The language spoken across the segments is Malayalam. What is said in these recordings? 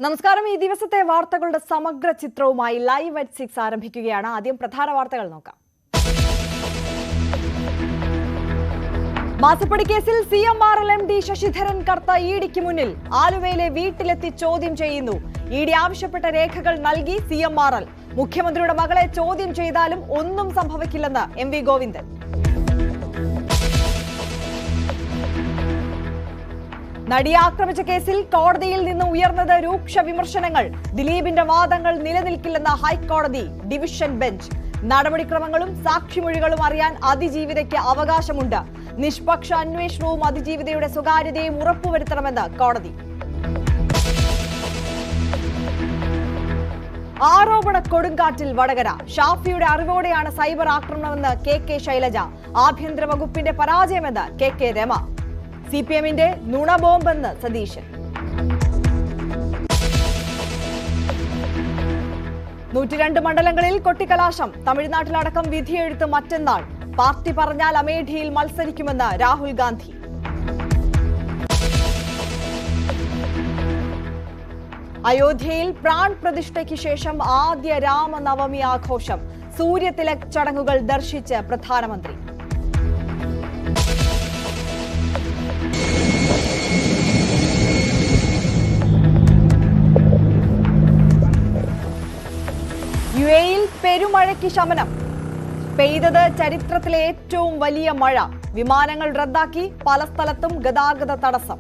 നമസ്കാരം. ഈ ദിവസത്തെ വാർത്തകളുടെ സമഗ്ര ചിത്രവുമായി ലൈവ് അറ്റ് 6 ആരംഭിക്കുകയാണ്. ആദ്യം പ്രധാന വാർത്തകൾ നോക്കാം. മാസപ്പടി കേസിൽ CMRL MD ശശിധരൻ കർത്ത ഇഡിക്ക് മുന്നിൽ ആലുവയിലെ വീട്ടിലെത്തി ചോദ്യം ചെയ്യുന്നു. ഇഡി ആവശ്യപ്പെട്ട രേഖകൾ നൽകി CMRL. മുഖ്യമന്ത്രിയുടെ മകളെ ചോദ്യം ചെയ്താലും ഒന്നും സംഭവിക്കില്ലെന്ന് MV ഗോവിന്ദൻ. നടിയെ ആക്രമിച്ച കേസിൽ കോടതിയിൽ നിന്ന് ഉയർന്നത് രൂക്ഷ വിമർശനങ്ങൾ. ദിലീപിന്റെ വാദങ്ങൾ നിലനിൽക്കില്ലെന്ന ഹൈക്കോടതി ഡിവിഷൻ ബെഞ്ച്. നടപടിക്രമങ്ങളും സാക്ഷിമൊഴികളും അറിയാൻ അതിജീവിതയ്ക്ക് അവകാശമുണ്ട്. നിഷ്പക്ഷ അന്വേഷണവും അതിജീവിതയുടെ സ്വകാര്യതയും ഉറപ്പുവരുത്തണമെന്ന് കോടതി. ആരോപണ കൊടുങ്കാറ്റിൽ വടകര. ഷാഫിയുടെ അറിവോടെയാണ് സൈബർ ആക്രമണമെന്ന് KK ശൈലജ. ആഭ്യന്തര വകുപ്പിന്റെ പരാജയമെന്ന് KK രമ. CPMന്റെ നുണബോംബെന്ന് സതീശൻ. 102 മണ്ഡലങ്ങളിൽ കൊട്ടിക്കലാശം. തമിഴ്നാട്ടിലടക്കം വിധിയെഴുത്ത് മറ്റന്നാൾ. പാർട്ടി പറഞ്ഞാൽ അമേഠിയിൽ മത്സരിക്കുമെന്ന് രാഹുൽ ഗാന്ധി. അയോധ്യയിൽ പ്രാൺ പ്രതിഷ്ഠയ്ക്ക് ശേഷം ആദ്യ രാമനവമി ആഘോഷം. സൂര്യതിലക് ചടങ്ങുകൾ ദർശിച്ച് പ്രധാനമന്ത്രി. UAEയിൽ പെരുമഴയ്ക്ക് ശമനം. പെയ്തത് ചരിത്രത്തിലെ ഏറ്റവും വലിയ മഴ. വിമാനങ്ങൾ റദ്ദാക്കി. പല സ്ഥലത്തും ഗതാഗത തടസ്സം.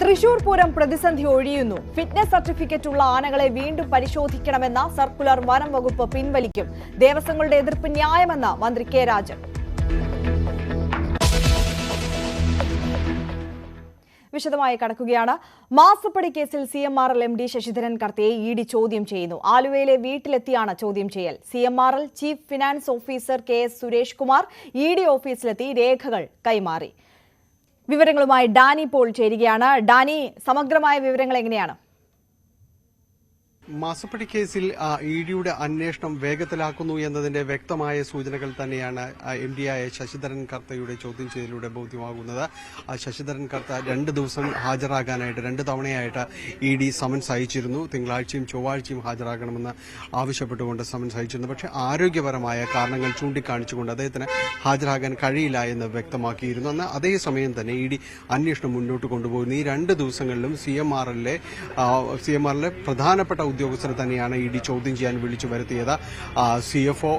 തൃശൂർ പൂരം പ്രതിസന്ധി ഒഴിയുന്നു. ഫിറ്റ്നസ് സർട്ടിഫിക്കറ്റ് ഉള്ള ആനകളെ വീണ്ടും പരിശോധിക്കണമെന്ന സർക്കുലർ വനം വകുപ്പ് പിൻവലിക്കും. ദേവസ്വങ്ങളുടെ എതിർപ്പ് ന്യായമെന്ന് മന്ത്രി K രാജൻ. വിശദമായി കടക്കുകയാണ്. മാസപ്പടി കേസിൽ CMRL MD ശശിധരൻ കർത്തയെ ഇഡി ചോദ്യം ചെയ്യുന്നു. ആലുവയിലെ വീട്ടിലെത്തിയാണ് ചോദ്യം ചെയ്യൽ. CMRL chief finance officer KS Suresh Kumar ED ഓഫീസിലെത്തി രേഖകൾ കൈമാറി. വിവരങ്ങളുമായി ഡാനി പോൾ ചേരുകയാണ്. ഡാനി, സമഗ്രമായ വിവരങ്ങൾ എങ്ങനെയാണ്? മാസപ്പടി കേസിൽ ഇഡിയുടെ അന്വേഷണം വേഗത്തിലാക്കുന്നു എന്നതിന്റെ വ്യക്തമായ സൂചനകൾ തന്നെയാണ് MDയായ ശശിധരൻ കർത്തയുടെ ചോദ്യം ചെയ്യലിലൂടെ ബോധ്യമാകുന്നത്. ശശിധരൻ കർത്ത 2 ദിവസം ഹാജരാകാനായിട്ട് 2 തവണയായിട്ട് ഇഡി സമൻസ് അയച്ചിരുന്നു. തിങ്കളാഴ്ചയും ചൊവ്വാഴ്ചയും ഹാജരാകണമെന്ന് ആവശ്യപ്പെട്ടുകൊണ്ട് സമൻസ് അയച്ചിരുന്നു. പക്ഷേ ആരോഗ്യപരമായ കാരണങ്ങൾ ചൂണ്ടിക്കാണിച്ചുകൊണ്ട് അദ്ദേഹത്തിന് ഹാജരാകാൻ കഴിയില്ല എന്ന് വ്യക്തമാക്കിയിരുന്നു. എന്നാൽ അതേസമയം തന്നെ ഇഡി അന്വേഷണം മുന്നോട്ട് കൊണ്ടുപോകുന്നു. ഈ 2 ദിവസങ്ങളിലും CMRLലെ പ്രധാനപ്പെട്ട ഉദ്യോഗസ്ഥരെ തന്നെയാണ് ഇഡി ചോദ്യം ചെയ്യാൻ വിളിച്ചു വരുത്തിയത്. CFO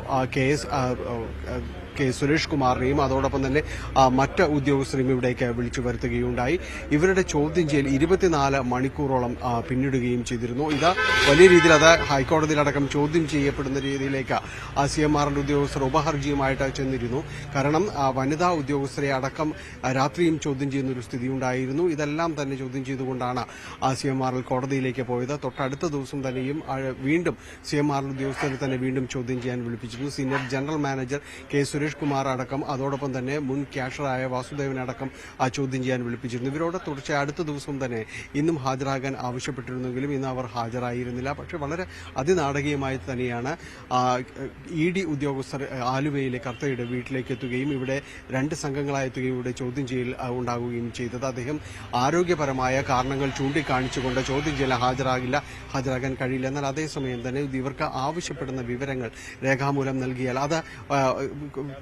K സുരേഷ് കുമാറിനെയും അതോടൊപ്പം തന്നെ മറ്റ് ഉദ്യോഗസ്ഥരെയും ഇവിടേക്ക് വിളിച്ചു വരുത്തുകയുണ്ടായി. ഇവരുടെ ചോദ്യം ചെയ്യൽ 24 മണിക്കൂറോളം പിന്നിടുകയും ചെയ്തിരുന്നു. ഇത് വലിയ രീതിയിൽ ഹൈക്കോടതിയിലടക്കം ചോദ്യം ചെയ്യപ്പെടുന്ന രീതിയിലേക്ക് CMRL ഉദ്യോഗസ്ഥർ ഉപഹർജിയുമായിട്ട് ചെന്നിരുന്നു. കാരണം വനിതാ ഉദ്യോഗസ്ഥരെ അടക്കം രാത്രിയും ചോദ്യം ചെയ്യുന്ന ഒരു സ്ഥിതി ഉണ്ടായിരുന്നു. ഇതെല്ലാം തന്നെ ചോദ്യം ചെയ്തുകൊണ്ടാണ് CMRL കോടതിയിലേക്ക് പോയത്. തൊട്ടടുത്ത ദിവസം തന്നെയും വീണ്ടും CMRL ഉദ്യോഗസ്ഥരെ തന്നെ വീണ്ടും ചോദ്യം ചെയ്യാൻ വിളിപ്പിച്ചിരുന്നു. Senior general manager K Suresh Kumar അടക്കം അതോടൊപ്പം തന്നെ മുൻ ക്യാഷറായ വാസുദേവനടക്കം ചോദ്യം ചെയ്യാൻ വിളിപ്പിച്ചിരുന്നു. ഇവരോട് തുടർച്ചയായി അടുത്ത ദിവസം തന്നെ ഇന്നും ഹാജരാകാൻ ആവശ്യപ്പെട്ടിരുന്നെങ്കിലും ഇന്ന് അവർ ഹാജരായിരുന്നില്ല. പക്ഷേ വളരെ അതിനാടകീയമായി തന്നെയാണ് ഇഡി ഉദ്യോഗസ്ഥർ ആലുവയിലെ കർത്തയുടെ വീട്ടിലേക്ക് എത്തുകയും ഇവിടെ 2 സംഘങ്ങളായി എത്തുകയും ഇവിടെ ചോദ്യം ചെയ്യൽ ഉണ്ടാകുകയും ചെയ്തത്. അദ്ദേഹം ആരോഗ്യപരമായ കാരണങ്ങൾ ചൂണ്ടിക്കാണിച്ചുകൊണ്ട് ചോദ്യം ചെയ്യൽ ഹാജരാകാൻ കഴിയില്ല. എന്നാൽ അതേസമയം തന്നെ ഇവർക്ക് ആവശ്യപ്പെടുന്ന വിവരങ്ങൾ രേഖാമൂലം നൽകിയാൽ അത്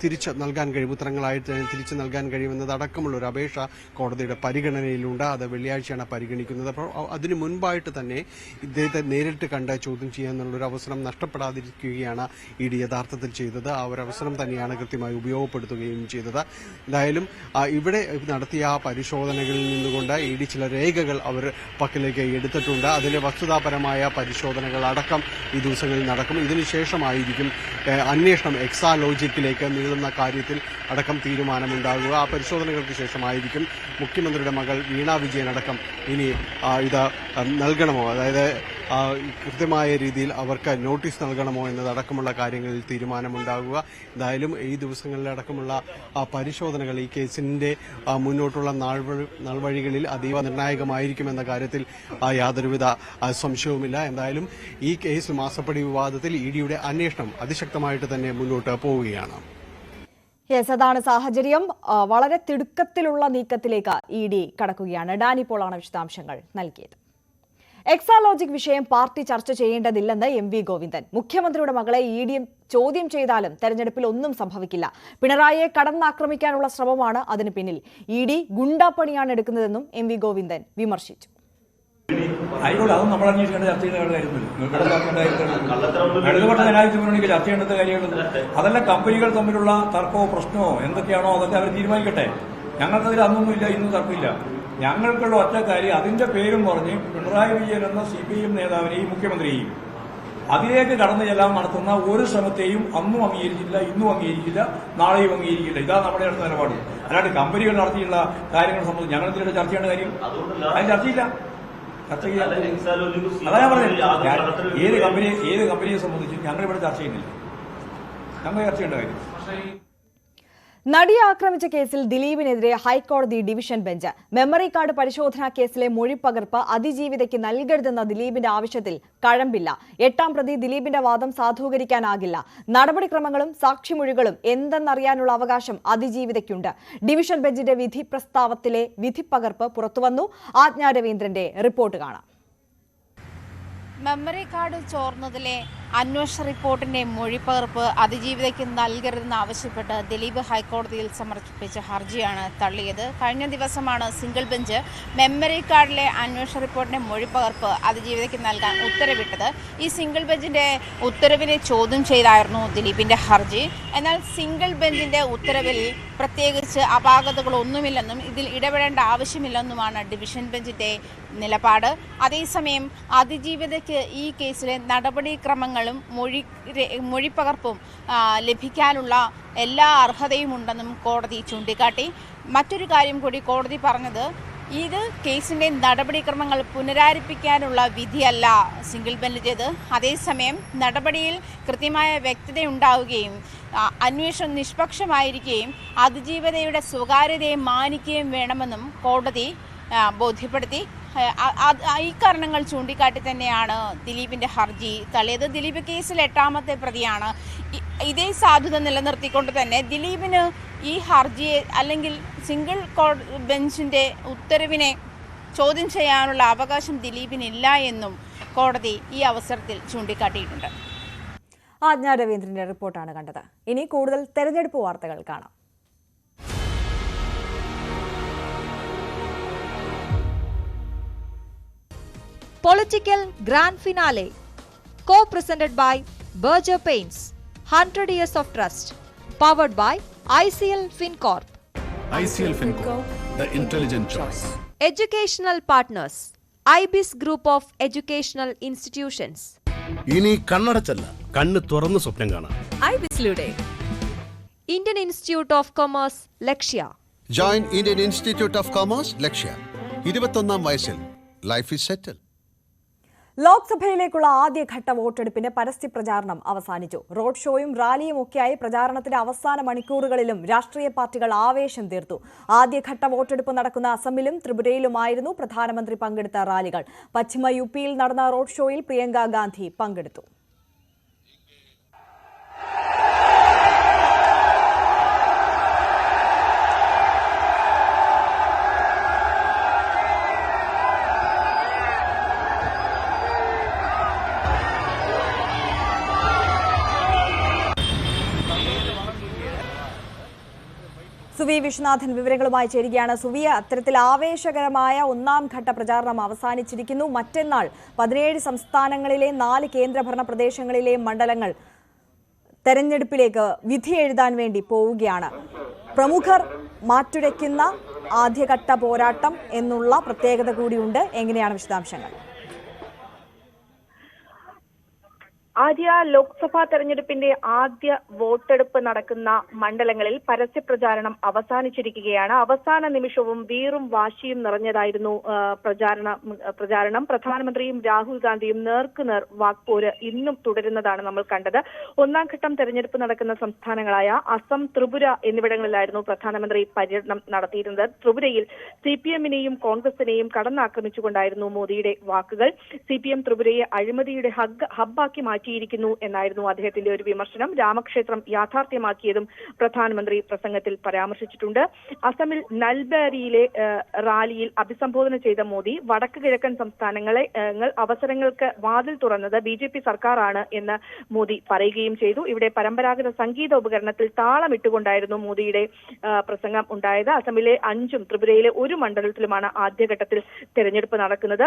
തിരിച്ച് നൽകാൻ കഴിയും, ഉത്തരങ്ങളായിട്ട് തിരിച്ചു നൽകാൻ കഴിയുമെന്നത് അടക്കമുള്ള ഒരു അപേക്ഷ കോടതിയുടെ പരിഗണനയിലുണ്ട്. അത് വെള്ളിയാഴ്ചയാണ് പരിഗണിക്കുന്നത്. അപ്പോൾ അതിനു മുൻപായിട്ട് തന്നെ ഇദ്ദേഹത്തെ നേരിട്ട് കണ്ട് ചോദ്യം ചെയ്യാനുള്ളൊരു അവസരം നഷ്ടപ്പെടാതിരിക്കുകയാണ് ഇഡി യഥാർത്ഥത്തിൽ ചെയ്തത്. ആ ഒരു അവസരം തന്നെയാണ് കൃത്യമായി ഉപയോഗപ്പെടുത്തുകയും ചെയ്തത്. എന്തായാലും ഇവിടെ നടത്തിയ പരിശോധനകളിൽ നിന്നുകൊണ്ട് ഇഡി ചില രേഖകൾ അവർ പക്കലേക്ക് എടുത്തിട്ടുണ്ട്. അതിന്റെ വസ്തുതാപരമായ പരിശോധനകൾ അടക്കം ഈ ദിവസങ്ങളിൽ നടക്കും. ഇതിനുശേഷമായിരിക്കും അന്വേഷണം എക്സാലോജിക്കിലേക്ക് നീളുന്ന കാര്യത്തിൽ അടക്കം തീരുമാനമുണ്ടാകുക. ആ പരിശോധനകൾക്ക് ശേഷമായിരിക്കും മുഖ്യമന്ത്രിയുടെ മകൾ വീണ വിജയൻ അടക്കം ഇനി ഇത് നൽകണമോ, അതായത് കൃത്യമായ രീതിയിൽ അവർക്ക് നോട്ടീസ് നൽകണമോ എന്നതടക്കമുള്ള കാര്യങ്ങളിൽ തീരുമാനമുണ്ടാകുക. എന്തായാലും ഈ ദിവസങ്ങളിലടക്കമുള്ള പരിശോധനകൾ ഈ കേസിന്റെ മുന്നോട്ടുള്ള നാൾവഴികളിൽ അതീവ നിർണായകമായിരിക്കുമെന്ന കാര്യത്തിൽ യാതൊരുവിധ സംശയവുമില്ല. എന്തായാലും ഈ കേസ് മാസപ്പടി വിവാദത്തിൽ ഇഡിയുടെ അന്വേഷണം അതിശക്തമായിട്ട് തന്നെ മുന്നോട്ട് പോവുകയാണ്. യെസ്, അതാണ് സാഹചര്യം. വളരെ തിടുക്കത്തിലുള്ള നീക്കത്തിലേക്ക് ED കടക്കുകയാണ്. ഡാനി പോളാണ് വിശദാംശങ്ങൾ നൽകിയത്. എക്സാലോജിക് വിഷയം പാർട്ടി ചർച്ച ചെയ്യേണ്ടതില്ലെന്ന് MV ഗോവിന്ദൻ. മുഖ്യമന്ത്രിയുടെ മകളെ ED ചോദ്യം ചെയ്താലും തെരഞ്ഞെടുപ്പിൽ ഒന്നും സംഭവിക്കില്ല. പിണറായിയെ കടന്നാക്രമിക്കാനുള്ള ശ്രമമാണ് അതിന് പിന്നിൽ. ED ഗുണ്ടാപ്പണിയാണ് എടുക്കുന്നതെന്നും MV ഗോവിന്ദൻ വിമർശിച്ചു. ആയിക്കോട്ടെ, അതൊന്നും നമ്മൾ അന്വേഷിക്കേണ്ട ചർച്ച ചെയ്യേണ്ട കാര്യമൊന്നുമില്ല. ഇടതുപക്ഷ ജനാധിപത്യ മുന്നണിക്ക് ചർച്ച ചെയ്യേണ്ട കാര്യമുള്ളത് അതല്ല. കമ്പനികൾ തമ്മിലുള്ള തർക്കമോ പ്രശ്നമോ എന്തൊക്കെയാണോ അതൊക്കെ അവർ തീരുമാനിക്കട്ടെ. ഞങ്ങൾക്കതിൽ അന്നൊന്നുമില്ല, ഇന്നും തർക്കമില്ല. ഞങ്ങൾക്കുള്ള ഒറ്റ കാര്യം, അതിന്റെ പേരും പറഞ്ഞ് പിണറായി വിജയൻ എന്ന CPIM നേതാവിനെയും മുഖ്യമന്ത്രിയെയും അതിലേക്ക് കടന്നു ചെല്ലാൻ നടത്തുന്ന ഒരു ശ്രമത്തെയും അന്നും അംഗീകരിക്കില്ല, ഇന്നും അംഗീകരിക്കില്ല, നാളെയും അംഗീകരിക്കില്ല. ഇതാണ് നമ്മുടെ അടുത്ത നിലപാട്. അല്ലാണ്ട് കമ്പനികൾ നടത്തിയുള്ള കാര്യങ്ങൾ സംബന്ധിച്ച് ഞങ്ങൾ എന്തിനാണ് ചർച്ച ചെയ്യേണ്ട കാര്യം? അതിന് ചർച്ചയില്ല. അതാ ഞാൻ പറഞ്ഞത്, ഏത് കമ്പനിയെ സംബന്ധിച്ചും ഞങ്ങളിവിടെ ചർച്ച ചെയ്യുന്നില്ല. ഞങ്ങൾ ചർച്ച ചെയ്യേണ്ട കാര്യം. നടിയെ ആക്രമിച്ച കേസിൽ ദിലീപിനെതിരെ ഹൈക്കോടതി ഡിവിഷൻ ബെഞ്ച്. മെമ്മറി കാർഡ് പരിശോധനാ കേസിലെ മൊഴിപ്പകർപ്പ് അതിജീവിതയ്ക്ക് നൽകരുതെന്ന ദിലീപിന്റെ ആവശ്യത്തിൽ കഴമ്പില്ല. 8ാം പ്രതി ദിലീപിന്റെ വാദം സാധൂകരിക്കാനാകില്ല. നടപടിക്രമങ്ങളും സാക്ഷിമൊഴികളും എന്തെന്നറിയാനുള്ള അവകാശം അതിജീവിതയ്ക്കുണ്ട്. ഡിവിഷൻ ബെഞ്ചിന്റെ വിധി പ്രസ്താവത്തിലെ വിധിപ്പകർപ്പ് പുറത്തുവന്നു. ആജ്ഞ രവീന്ദ്രന്റെ റിപ്പോർട്ട് കാണാം. മെമ്മറി കാർഡ് ചോർന്നതിലെ അന്വേഷണ റിപ്പോർട്ടിന്റെ മൊഴിപ്പകർപ്പ് അതിജീവിതയ്ക്ക് നൽകരുതെന്ന് ആവശ്യപ്പെട്ട് ദിലീപ് ഹൈക്കോടതിയിൽ സമർപ്പിച്ച ഹർജിയാണ് തള്ളിയത്. കഴിഞ്ഞ ദിവസമാണ് സിംഗിൾ ബെഞ്ച് മെമ്മറി കാർഡിലെ അന്വേഷണ റിപ്പോർട്ടിന്റെ മൊഴിപ്പകർപ്പ് അതിജീവിതയ്ക്ക് നൽകാൻ ഉത്തരവിട്ടത്. ഈ സിംഗിൾ ബെഞ്ചിന്റെ ഉത്തരവിനെ ചോദ്യം ചെയ്തായിരുന്നു ദിലീപിന്റെ ഹർജി. എന്നാൽ സിംഗിൾ ബെഞ്ചിന്റെ ഉത്തരവിൽ പ്രത്യേകിച്ച് അപാകതകളൊന്നുമില്ലെന്നും ഇതിൽ ഇടപെടേണ്ട ആവശ്യമില്ലെന്നുമാണ് ഡിവിഷൻ ബെഞ്ചിന്റെ നിലപാട്. അതേസമയം അതിജീവിതയ്ക്ക് ഈ കേസിലെ നടപടിക്രമങ്ങളും മൊഴിപ്പകർപ്പും ലഭിക്കാനുള്ള എല്ലാ അർഹതയും ഉണ്ടെന്നും കോടതി ചൂണ്ടിക്കാട്ടി. മറ്റൊരു കാര്യം കൂടി കോടതി പറഞ്ഞത്, ഇത് കേസിന്റെ നടപടിക്രമങ്ങൾ പുനരാരംഭിക്കാനുള്ള വിധിയല്ല സിംഗിൾ ബെഞ്ചിന്റേത്. അതേസമയം നടപടിയിൽ കൃത്യമായ വ്യക്തതയുണ്ടാവുകയും അന്വേഷണം നിഷ്പക്ഷമായിരിക്കുകയും അതിജീവിതയുടെ സ്വകാര്യതയെ മാനിക്കുകയും വേണമെന്നും കോടതി ബോധ്യപ്പെടുത്തി. ഈ കാരണങ്ങൾ ചൂണ്ടിക്കാട്ടി തന്നെയാണ് ദിലീപിന്റെ ഹർജി തള്ളിയത്. ദിലീപ് കേസിൽ 8ാമത്തെ പ്രതിയാണ്. ഇതേ സാധുത നിലനിർത്തിക്കൊണ്ട് തന്നെ ദിലീപിന് ഈ ഹർജിയെ അല്ലെങ്കിൽ സിംഗിൾ ബെഞ്ചിന്റെ ഉത്തരവിനെ ചോദ്യം ചെയ്യാനുള്ള അവകാശം ദിലീപിനില്ല എന്നും കോടതി ഈ അവസരത്തിൽ ചൂണ്ടിക്കാട്ടിയിട്ടുണ്ട്. ആജ്ഞ രവീന്ദ്രന്റെ റിപ്പോർട്ടാണ് കണ്ടത്. ഇനി കൂടുതൽ തെരഞ്ഞെടുപ്പ് വാർത്തകൾ കാണാം. Political Grand Finale, co-presented by Berger Paints, 100 Years of Trust, powered by ICL FinCorp. ICL FinCorp, the intelligent choice. Educational partners, IBIS Group of Educational Institutions. ഇനി കണ്ണടച്ചല്ല, കണ്ണ് തുറന്ന് സ്വപ്നം കാണാം. IBIS-ലൂടെ Indian Institute of Commerce, Lakshya. Join Indian Institute of Commerce, ലക്ഷ്യ. 21ാം വയസ്സിൽ ലൈഫ് ഈസ് സെറ്റിൽ. ലോക്സഭയിലേക്കുള്ള ആദ്യഘട്ട വോട്ടെടുപ്പിന്റെ പരസ്യ പ്രചാരണം അവസാനിച്ചു. റോഡ് ഷോയും റാലിയും ഒക്കെയായി പ്രചാരണത്തിന്റെ അവസാന മണിക്കൂറുകളിലും രാഷ്ട്രീയ പാർട്ടികൾ ആവേശം തീർത്തു. ആദ്യഘട്ട വോട്ടെടുപ്പ് നടക്കുന്ന അസമിലും ത്രിപുരയിലുമായിരുന്നു പ്രധാനമന്ത്രി പങ്കെടുത്ത റാലികൾ. പശ്ചിമ യുപിയിൽ നടന്ന റോഡ് ഷോയിൽ പ്രിയങ്ക ഗാന്ധി പങ്കെടുത്തു. സുവി വിശ്വനാഥൻ വിവരങ്ങളുമായി ചേരുകയാണ്. സുവി, അത്തരത്തിൽ ആവേശകരമായ 1ാം ഘട്ട പ്രചാരണം അവസാനിച്ചിരിക്കുന്നു. മറ്റന്നാൾ 17 സംസ്ഥാനങ്ങളിലെ 4 കേന്ദ്രഭരണ പ്രദേശങ്ങളിലെ മണ്ഡലങ്ങൾ തെരഞ്ഞെടുപ്പിലേക്ക് വിധി എഴുതാൻ വേണ്ടി പോവുകയാണ്. പ്രമുഖർ മാറ്റുരയ്ക്കുന്ന ആദ്യഘട്ട പോരാട്ടം എന്നുള്ള പ്രത്യേകത കൂടിയുണ്ട്. എങ്ങനെയാണ് വിശദാംശങ്ങൾ? ആദ്യ ലോക്സഭാ തെരഞ്ഞെടുപ്പിന്റെ ആദ്യ വോട്ടെടുപ്പ് നടക്കുന്ന മണ്ഡലങ്ങളിൽ പരസ്യപ്രചാരണം അവസാനിച്ചിരിക്കുകയാണ്. അവസാന നിമിഷവും വീറും വാശിയും നിറഞ്ഞതായിരുന്നു പ്രചാരണം. പ്രധാനമന്ത്രിയും രാഹുൽ ഗാന്ധിയും നേർക്കുനേർ വാക്പോര് ഇന്നും തുടരുന്നതാണ് നമ്മൾ കണ്ടത്. 1ാം ഘട്ടം തെരഞ്ഞെടുപ്പ് നടക്കുന്ന സംസ്ഥാനങ്ങളായ അസം, ത്രിപുര എന്നിവിടങ്ങളിലായിരുന്നു പ്രധാനമന്ത്രി പര്യടനം നടത്തിയിരുന്നത്. ത്രിപുരയിൽ CPM-നെയും കോൺഗ്രസിനെയും കടന്നാക്രമിച്ചുകൊണ്ടായിരുന്നു മോദിയുടെ വാക്കുകൾ. CPM ത്രിപുരയെ അഴിമതിയുടെ ഹബ്ബാക്കി മാറ്റി മാറ്റിയിരിക്കുന്നു എന്നായിരുന്നു അദ്ദേഹത്തിന്റെ ഒരു വിമർശനം. രാമക്ഷേത്രം യാഥാർത്ഥ്യമാക്കിയതും പ്രധാനമന്ത്രി പ്രസംഗത്തിൽ പരാമർശിച്ചിട്ടുണ്ട്. അസമിൽ നൽബാരിയിലെ റാലിയിൽ അഭിസംബോധന ചെയ്ത മോദി വടക്ക് കിഴക്കൻ സംസ്ഥാനങ്ങളെ അവസരങ്ങൾക്ക് വാതിൽ തുറന്നത് BJP സർക്കാരാണ് എന്ന് മോദി പറയുകയും ചെയ്തു. ഇവിടെ പരമ്പരാഗത സംഗീത ഉപകരണത്തിൽ താളമിട്ടുകൊണ്ടായിരുന്നു മോദിയുടെ പ്രസംഗം ഉണ്ടായത്. അസമിലെ 5 ത്രിപുരയിലെ 1 മണ്ഡലത്തിലുമാണ് ആദ്യഘട്ടത്തിൽ തെരഞ്ഞെടുപ്പ് നടക്കുന്നത്.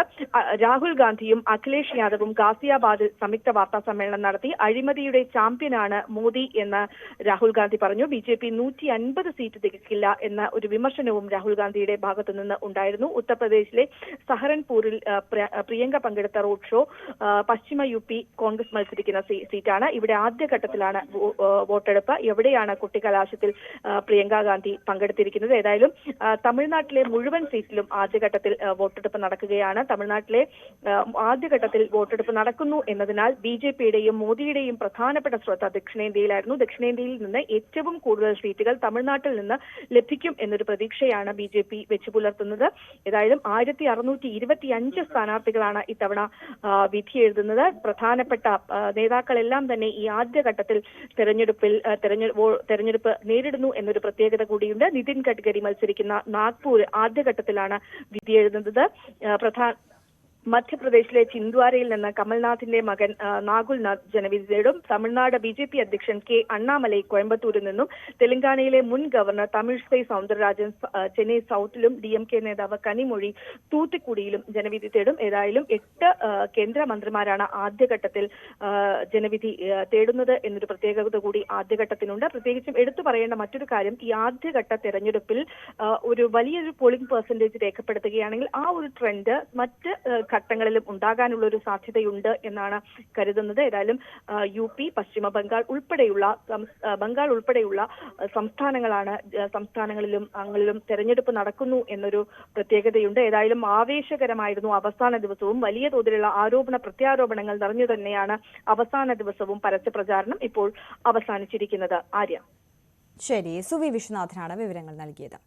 രാഹുൽ ഗാന്ധിയും അഖിലേഷ് യാദവും ഗാസിയാബാദിൽ സംയുക്ത വാർത്താ സമ്മേളനം നടത്തി. അഴിമതിയുടെ ചാമ്പ്യനാണ് മോദി എന്ന് രാഹുൽ ഗാന്ധി പറഞ്ഞു. BJP 150 സീറ്റ് തികക്കില്ല എന്ന ഒരു വിമർശനവും രാഹുൽ ഗാന്ധിയുടെ ഭാഗത്തുനിന്ന് ഉണ്ടായിരുന്നു. ഉത്തർപ്രദേശിലെ സഹറൻപൂരിൽ പ്രിയങ്ക പങ്കെടുത്ത റോഡ് ഷോ പശ്ചിമ UP കോൺഗ്രസ് മത്സരിക്കുന്ന സീറ്റാണ്. ഇവിടെ ആദ്യഘട്ടത്തിലാണ് വോട്ടെടുപ്പ്. എവിടെയാണ് കൊട്ടിക്കലാശത്തിൽ പ്രിയങ്ക ഗാന്ധി പങ്കെടുത്തിരിക്കുന്നത്. ഏതായാലും തമിഴ്നാട്ടിലെ മുഴുവൻ സീറ്റിലും ആദ്യഘട്ടത്തിൽ വോട്ടെടുപ്പ് നടക്കുകയാണ്. തമിഴ്നാട്ടിലെ ആദ്യഘട്ടത്തിൽ വോട്ടെടുപ്പ് നടക്കുന്നു എന്നതിനാൽ BJPയുടെയും മോദിയുടെയും പ്രധാനപ്പെട്ട ശ്രദ്ധ ദക്ഷിണേന്ത്യയിലായിരുന്നു. ദക്ഷിണേന്ത്യയിൽ നിന്ന് ഏറ്റവും കൂടുതൽ സീറ്റുകൾ തമിഴ്നാട്ടിൽ നിന്ന് ലഭിക്കും എന്നൊരു പ്രതീക്ഷയാണ് BJP വെച്ചു പുലർത്തുന്നത്. ഏതായാലും 1625 സ്ഥാനാർത്ഥികളാണ് ഇത്തവണ വിധി എഴുതുന്നത്. പ്രധാനപ്പെട്ട നേതാക്കളെല്ലാം തന്നെ ഈ ആദ്യഘട്ടത്തിൽ തെരഞ്ഞെടുപ്പ് നേരിടുന്നു എന്നൊരു പ്രത്യേകത കൂടിയുണ്ട്. നിതിൻ ഗഡ്കരി മത്സരിക്കുന്ന നാഗ്പൂർ ആദ്യഘട്ടത്തിലാണ് വിധി എഴുതുന്നത്. മധ്യപ്രദേശിലെ ചിന്ദ്വാരയിൽ നിന്ന് കമൽനാഥിന്റെ മകൻ നാഗുൽനാഥ് ജനവിധി തേടും. തമിഴ്നാട് BJP അധ്യക്ഷൻ K. അണ്ണാമലൈ കോയമ്പത്തൂരിൽ നിന്നും, തെലങ്കാനയിലെ മുൻ ഗവർണർ തമിഴിസൈ സൗന്ദരരാജൻ ചെന്നൈ സൗത്തിലും, DMK നേതാവ് കനിമൊഴി തൂത്തുക്കുടിയിലും ജനവിധി തേടും. ഏതായാലും 8 കേന്ദ്രമന്ത്രിമാരാണ് ആദ്യഘട്ടത്തിൽ ജനവിധി തേടുന്നത് എന്നൊരു പ്രത്യേകത കൂടി ആദ്യഘട്ടത്തിനുണ്ട്. പ്രത്യേകിച്ചും എടുത്തു പറയേണ്ട മറ്റൊരു കാര്യം, ഈ ആദ്യഘട്ട തെരഞ്ഞെടുപ്പിൽ ഒരു വലിയൊരു പോളിംഗ് പെർസെന്റേജ് രേഖപ്പെടുത്തുകയാണെങ്കിൽ ആ ഒരു ട്രെൻഡ് മറ്റ് ഘട്ടങ്ങളിലും ഉണ്ടാകാനുള്ള ഒരു സാധ്യതയുണ്ട് എന്നാണ് കരുതുന്നത്. ഏതായാലും UP, പശ്ചിമ ബംഗാൾ ഉൾപ്പെടെയുള്ള സംസ്ഥാനങ്ങളിലും അങ്ങളിലും തെരഞ്ഞെടുപ്പ് നടക്കുന്നു എന്നൊരു പ്രത്യേകതയുണ്ട്. ഏതായാലും ആവേശകരമായിരുന്നു അവസാന ദിവസവും. വലിയ തോതിലുള്ള ആരോപണ പ്രത്യാരോപണങ്ങൾ നിറഞ്ഞു തന്നെയാണ് അവസാന ദിവസവും പരസ്യപ്രചാരണം ഇപ്പോൾ അവസാനിച്ചിരിക്കുന്നത്. ആര്യ. ശരി, സുവി വിശ്വനാഥനാണ് വിവരങ്ങൾ നൽകിയത്.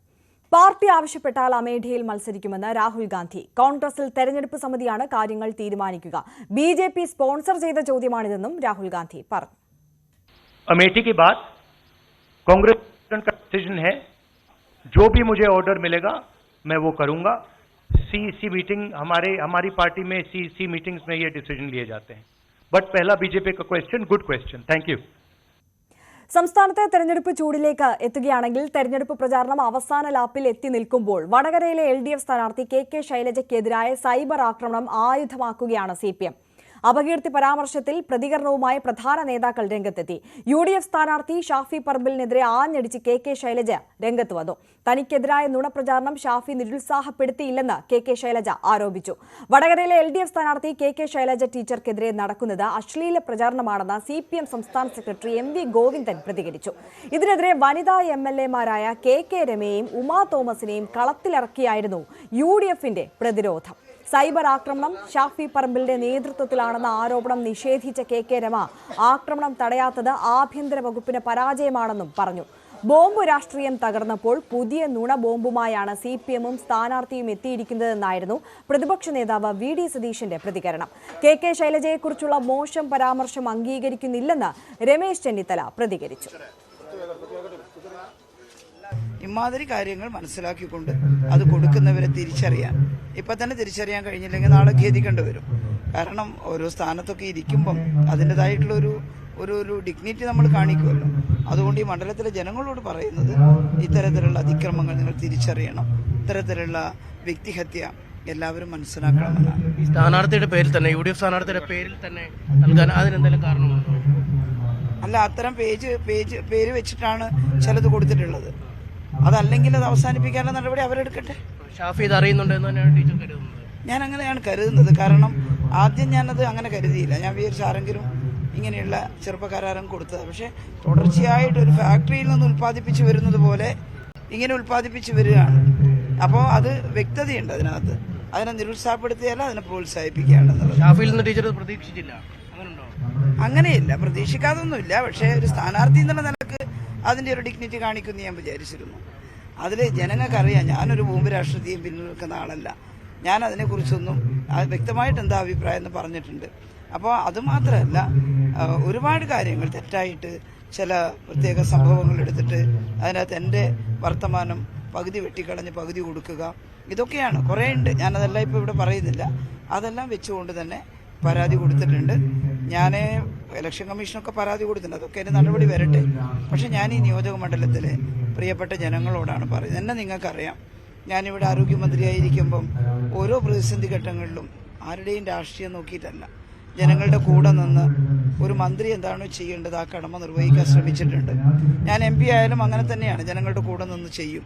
പാർട്ടി ആവശ്യപ്പെട്ടാൽ അമേഠിയിൽ മത്സരിക്കുമെന്ന് രാഹുൽ ഗാന്ധി. കോൺഗ്രസിൽ തെരഞ്ഞെടുപ്പ് സമിതിയാണ് കാര്യങ്ങൾ തീരുമാനിക്കുക. BJP സ്പോൺസർ ചെയ്ത ചോദ്യമാണിതെന്നും രാഹുൽ ഗാന്ധി പറഞ്ഞു. अमेठी की बात कांग्रेस का डिसीजन है. जो भी मुझे ऑर्डर मिलेगा मैं वो करूंगा. CEC मीटिंग हमारी पार्टी में CEC मीटिंग्स में ये डिसीजन लिए जाते हैं. बट पहला BJP का question, good question, thank you. സംസ്ഥാനത്തെ തെരഞ്ഞെടുപ്പ് ചൂടിലേക്ക് എത്തുകയാണെങ്കിൽ തെരഞ്ഞെടുപ്പ് പ്രചാരണം അവസാന ലാപ്പിൽ എത്തി നിൽക്കുമ്പോൾ വടകരയിലെ LDF സ്ഥാനാർത്ഥി KK ശൈലജയ്ക്കെതിരായ സൈബർ ആക്രമണം ആയുധമാക്കുകയാണ് CPM. അപകീർത്തി പരാമർശത്തിൽ പ്രതികരണവുമായി പ്രധാന നേതാക്കൾ രംഗത്തെത്തി. UDF സ്ഥാനാർത്ഥി ഷാഫി പറമ്പിലിനെതിരെ ആഞ്ഞടിച്ച് KK ശൈലജ രംഗത്ത് വന്നു. തനിക്കെതിരായ നുണപ്രചാരണം ഷാഫി നിരുത്സാഹപ്പെടുത്തിയില്ലെന്ന് KK ശൈലജ ആരോപിച്ചു. വടകരയിലെ LDF സ്ഥാനാർത്ഥി KK ശൈലജ ടീച്ചർക്കെതിരെ നടക്കുന്നത് അശ്ലീല പ്രചാരണമാണെന്ന് CPM സംസ്ഥാന സെക്രട്ടറി MV ഗോവിന്ദൻ പ്രതികരിച്ചു. ഇതിനെതിരെ വനിതാ MLA മാരായ KK രമയെയും ഉമാ തോമസിനെയും കളത്തിലിറക്കിയായിരുന്നു UDFന്റെ പ്രതിരോധം. സൈബർ ആക്രമണം ഷാഫി പറമ്പിലിന്റെ നേതൃത്വത്തിലാണെന്ന ആരോപണം നിഷേധിച്ച KK രമ ആക്രമണം തടയാത്തത് ആഭ്യന്തര വകുപ്പിന് പരാജയമാണെന്നും പറഞ്ഞു. ബോംബ് രാഷ്ട്രീയം തകർന്നപ്പോൾ പുതിയ നുണ ബോംബുമായാണ് CPMഉം സ്ഥാനാർത്ഥിയും എത്തിയിരിക്കുന്നതെന്നായിരുന്നു പ്രതിപക്ഷ നേതാവ് VD സതീശന്റെ പ്രതികരണം. KK ശൈലജയെക്കുറിച്ചുള്ള മോശം പരാമർശം അംഗീകരിക്കുന്നില്ലെന്ന് രമേശ് ചെന്നിത്തല പ്രതികരിച്ചു. ഇമാതിരി കാര്യങ്ങൾ മനസ്സിലാക്കിക്കൊണ്ട് അത് കൊടുക്കുന്നവരെ തിരിച്ചറിയാൻ ഇപ്പം തന്നെ തിരിച്ചറിയാൻ കഴിഞ്ഞില്ലെങ്കിൽ നാളെ ഖേദിക്കേണ്ടി വരും. കാരണം ഓരോ സ്ഥാനത്തൊക്കെ ഇരിക്കുമ്പം അതിൻ്റെതായിട്ടുള്ള ഒരു ഡിഗ്നിറ്റി നമ്മൾ കാണിക്കുമല്ലോ. അതുകൊണ്ട് ഈ മണ്ഡലത്തിലെ ജനങ്ങളോട് പറയുന്നത് ഇത്തരത്തിലുള്ള അതിക്രമങ്ങൾ നിങ്ങൾ തിരിച്ചറിയണം. ഇത്തരത്തിലുള്ള വ്യക്തിഹത്യ എല്ലാവരും മനസ്സിലാക്കണമെന്നാണ്. ഈ സ്ഥാനാർത്ഥിയുടെ പേരിൽ തന്നെ UDF സ്ഥാനാർത്ഥിയുടെ പേരിൽ തന്നെ നൽകാൻ അതിനെന്തെങ്കിലും കാരണമുണ്ടോ? അല്ല, അത്തരം പേര് വെച്ചിട്ടാണ് ചിലത് കൊടുത്തിട്ടുള്ളത്. അതല്ലെങ്കിൽ അത് അവസാനിപ്പിക്കാനുള്ള നടപടി അവരെടുക്കട്ടെ. ഷാഫി ഇത് അറിയുന്നുണ്ടെന്ന് തന്നെയാണ് ടീച്ചർ കരുതുന്നത്. ഞാൻ അങ്ങനെയാണ് കരുതുന്നത്. കാരണം ആദ്യം ഞാനത് അങ്ങനെ കരുതിയില്ല. ഞാൻ വിചാരിച്ച ആരെങ്കിലും ഇങ്ങനെയുള്ള ചെറുപ്പക്കാരും കൊടുത്തത്. പക്ഷേ തുടർച്ചയായിട്ട് ഒരു ഫാക്ടറിയിൽ നിന്ന് ഉൽപ്പാദിപ്പിച്ച് വരുന്നത് പോലെ ഇങ്ങനെ ഉൽപ്പാദിപ്പിച്ച് വരികയാണ്. അപ്പോൾ അത് വ്യക്തതയുണ്ട് അതിനകത്ത്. അതിനെ നിരുത്സാഹപ്പെടുത്തിയല്ല, അതിനെ പ്രോത്സാഹിപ്പിക്കുകയാണെന്നുള്ളത്. ഷാഫിയിൽ നിന്ന് ടീച്ചർ പ്രതീക്ഷിച്ചില്ല? അങ്ങനെയില്ല, പ്രതീക്ഷിക്കാതൊന്നുമില്ല. പക്ഷേ ഒരു സ്ഥാനാർത്ഥി എന്നുള്ള നിലക്ക് അതിൻ്റെ ഒരു ഡിഗ്നിറ്റി കാണിക്കുമെന്ന് ഞാൻ വിചാരിച്ചിരുന്നു. അതിൽ ജനങ്ങൾക്കറിയാം ഞാനൊരു ബോംബ് രാഷ്ട്രീയം പിന്നിൽ നിൽക്കുന്ന ആളല്ല. ഞാൻ അതിനെക്കുറിച്ചൊന്നും വ്യക്തമായിട്ട് എന്താ അഭിപ്രായം എന്ന് പറഞ്ഞിട്ടുണ്ട്. അപ്പോൾ അതുമാത്രമല്ല ഒരുപാട് കാര്യങ്ങൾ തെറ്റായിട്ട് ചില പ്രത്യേക സംഭവങ്ങൾ എടുത്തിട്ട് അതിനകത്ത് എൻ്റെ വർത്തമാനം പകുതി വെട്ടിക്കളഞ്ഞ് പകുതി കൊടുക്കുക, ഇതൊക്കെയാണ് കുറേ ഉണ്ട്. ഞാനതെല്ലാം ഇപ്പോൾ ഇവിടെ പറയുന്നില്ല. അതെല്ലാം വെച്ചുകൊണ്ട് തന്നെ പരാതി കൊടുത്തിട്ടുണ്ട്. ഞാൻ ഇലക്ഷൻ കമ്മീഷനൊക്കെ പരാതി കൊടുത്തിട്ടുണ്ട്. അതൊക്കെ എൻ്റെ നടപടി വരട്ടെ. പക്ഷെ ഞാൻ ഈ നിയോജക മണ്ഡലത്തിലെ പ്രിയപ്പെട്ട ജനങ്ങളോടാണ് പറയുന്നത്. എന്നെ നിങ്ങൾക്കറിയാം, ഞാനിവിടെ ആരോഗ്യമന്ത്രിയായിരിക്കുമ്പം ഓരോ പ്രതിസന്ധി ഘട്ടങ്ങളിലും ആരുടെയും രാഷ്ട്രീയം നോക്കിയിട്ടല്ല, ജനങ്ങളുടെ കൂടെ നിന്ന് ഒരു മന്ത്രി എന്താണോ ചെയ്യേണ്ടത് ആ കടമ നിർവഹിക്കാൻ ശ്രമിച്ചിട്ടുണ്ട്. ഞാൻ MP ആയാലും അങ്ങനെ തന്നെയാണ്, ജനങ്ങളുടെ കൂടെ നിന്ന് ചെയ്യും.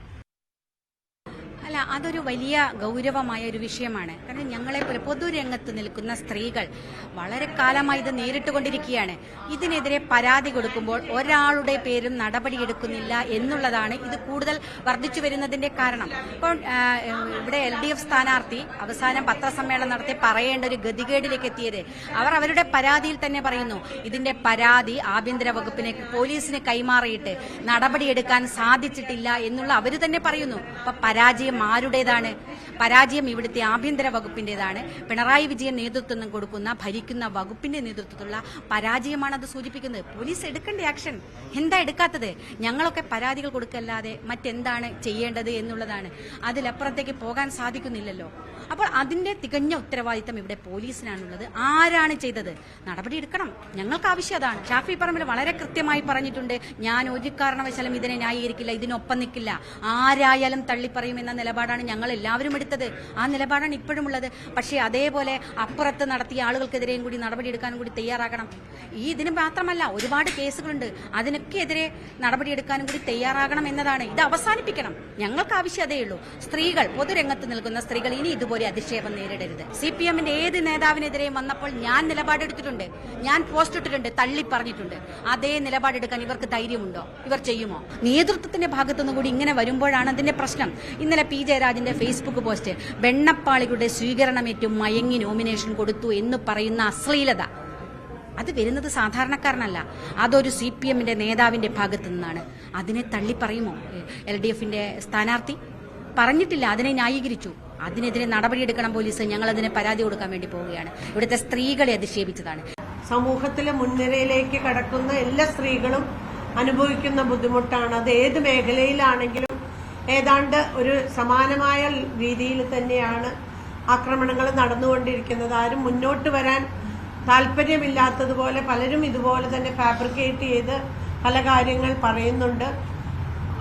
അല്ല, അതൊരു വലിയ ഗൗരവമായ ഒരു വിഷയമാണ്. കാരണം ഞങ്ങളെപ്പോലെ പൊതുരംഗത്ത് നിൽക്കുന്ന സ്ത്രീകൾ വളരെ കാലമായി ഇത് നേരിട്ടുകൊണ്ടിരിക്കുകയാണ്. ഇതിനെതിരെ പരാതി കൊടുക്കുമ്പോൾ ഒരാളുടെ പേരും നടപടിയെടുക്കുന്നില്ല എന്നുള്ളതാണ് ഇത് കൂടുതൽ വർദ്ധിച്ചു വരുന്നതിന്റെ കാരണം. ഇപ്പോൾ ഇവിടെ LDF സ്ഥാനാർത്ഥി അവസാനം പത്രസമ്മേളനം നടത്തി പറയേണ്ട ഒരു ഗതികേടിലേക്ക് എത്തിയത് അവർ അവരുടെ പരാതിയിൽ തന്നെ പറയുന്നു. ഇതിന്റെ പരാതി ആഭ്യന്തര വകുപ്പിനെ പോലീസിന് കൈമാറിയിട്ട് നടപടിയെടുക്കാൻ സാധിച്ചിട്ടില്ല എന്നുള്ള അവർ തന്നെ പറയുന്നു. അപ്പൊ പരാജയം ആരുടേതാണ്? പരാജയം ഇവിടുത്തെ ആഭ്യന്തര വകുപ്പിന്റേതാണ്. പിണറായി വിജയൻ നേതൃത്വം കൊടുക്കുന്ന ഭരിക്കുന്ന വകുപ്പിന്റെ നേതൃത്വത്തിലുള്ള പരാജയമാണ് അത് സൂചിപ്പിക്കുന്നത്. പോലീസ് എടുക്കേണ്ട ആക്ഷൻ എന്താ എടുക്കാത്തത്? ഞങ്ങളൊക്കെ പരാതികൾ കൊടുക്കല്ലാതെ മറ്റെന്താണ് ചെയ്യേണ്ടത് എന്നുള്ളതാണ്. അതിലപ്പുറത്തേക്ക് പോകാൻ സാധിക്കുന്നില്ലല്ലോ. അപ്പോൾ അതിന്റെ തികഞ്ഞ ഉത്തരവാദിത്തം ഇവിടെ പോലീസിനാണുള്ളത്. ആരാണ് ചെയ്തത്? നടപടിയെടുക്കണം. ഞങ്ങൾക്ക് ആവശ്യം അതാണ്. ഷാഫി പറമ്പിൽ വളരെ കൃത്യമായി പറഞ്ഞിട്ടുണ്ട്, ഞാൻ ഒരു കാരണവശാലും ഇതിനെ ന്യായീകരിക്കില്ല, ഇതിനൊപ്പം നിൽക്കില്ല, ആരായാലും തള്ളിപ്പറയുമെന്ന നിലപാടാണ് ഞങ്ങൾ എല്ലാവരും എടുത്തത്. ആ നിലപാടാണ് ഇപ്പോഴും ഉള്ളത്. പക്ഷേ അതേപോലെ അപ്പുറത്ത് നടത്തിയ ആളുകൾക്കെതിരെയും കൂടി നടപടിയെടുക്കാനും കൂടി തയ്യാറാകണം. ഇതിന് മാത്രമല്ല, ഒരുപാട് കേസുകളുണ്ട്, അതിനൊക്കെ എതിരെ നടപടിയെടുക്കാനും കൂടി തയ്യാറാകണം എന്നതാണ്. ഇത് അവസാനിപ്പിക്കണം. ഞങ്ങൾക്ക് ആവശ്യം അതേ ഉള്ളൂ. സ്ത്രീകൾ, പൊതുരംഗത്ത് നിൽക്കുന്ന സ്ത്രീകൾ ഇനി ഇതുപോലെ അധിക്ഷേപം നേരിടരുത്. CPM-ന്റെ ഏത് നേതാവിനെതിരെയും വന്നപ്പോൾ ഞാൻ നിലപാടെടുത്തിട്ടുണ്ട്, ഞാൻ പോസ്റ്റ് ഇട്ടിട്ടുണ്ട്, തള്ളി പറഞ്ഞിട്ടുണ്ട്. അതേ നിലപാടെടുക്കാൻ ഇവർക്ക് ധൈര്യമുണ്ടോ? ഇവർ ചെയ്യുമോ? നേതൃത്വത്തിന്റെ ഭാഗത്തുനിന്ന് കൂടി ഇങ്ങനെ വരുമ്പോഴാണ് അതിന്റെ പ്രശ്നം. ഇന്നലെ P. ജയരാജന്റെ ഫേസ്ബുക്ക് പോസ്റ്റ്, വെണ്ണപ്പാളികളുടെ സ്വീകരണമേറ്റും മയങ്ങി നോമിനേഷൻ കൊടുത്തു എന്ന് പറയുന്ന അശ്ലീലത, അത് വരുന്നത് സാധാരണക്കാരനല്ല, അതൊരു CPM-ന്റെ നേതാവിന്റെ ഭാഗത്തു നിന്നാണ്. അതിനെ തള്ളി പറയുമോ LDF-ന്റെ സ്ഥാനാർത്ഥി? പറഞ്ഞിട്ടില്ല, അതിനെ ന്യായീകരിച്ചു. അതിനെതിരെ നടപടിയെടുക്കണം പോലീസ്. ഞങ്ങൾ അതിനെ പരാതി കൊടുക്കാൻ വേണ്ടി പോവുകയാണ്. ഇവിടുത്തെ സ്ത്രീകളെ അധിക്ഷേപിച്ചതാണ്. സമൂഹത്തിലെ മുൻനിരയിലേക്ക് കടക്കുന്ന എല്ലാ സ്ത്രീകളും അനുഭവിക്കുന്ന ബുദ്ധിമുട്ടാണ്. അത് ഏത് മേഖലയിലാണെങ്കിലും ഏതാണ്ട് ഒരു സമാനമായ രീതിയിൽ തന്നെയാണ് ആക്രമണങ്ങൾ നടന്നുകൊണ്ടിരിക്കുന്നത്. ആരും മുന്നോട്ട് വരാൻ താല്പര്യമില്ലാത്തതുപോലെ പലരും ഇതുപോലെ തന്നെ ഫാബ്രിക്കേറ്റ് ചെയ്ത് പല കാര്യങ്ങൾ പറയുന്നുണ്ട്.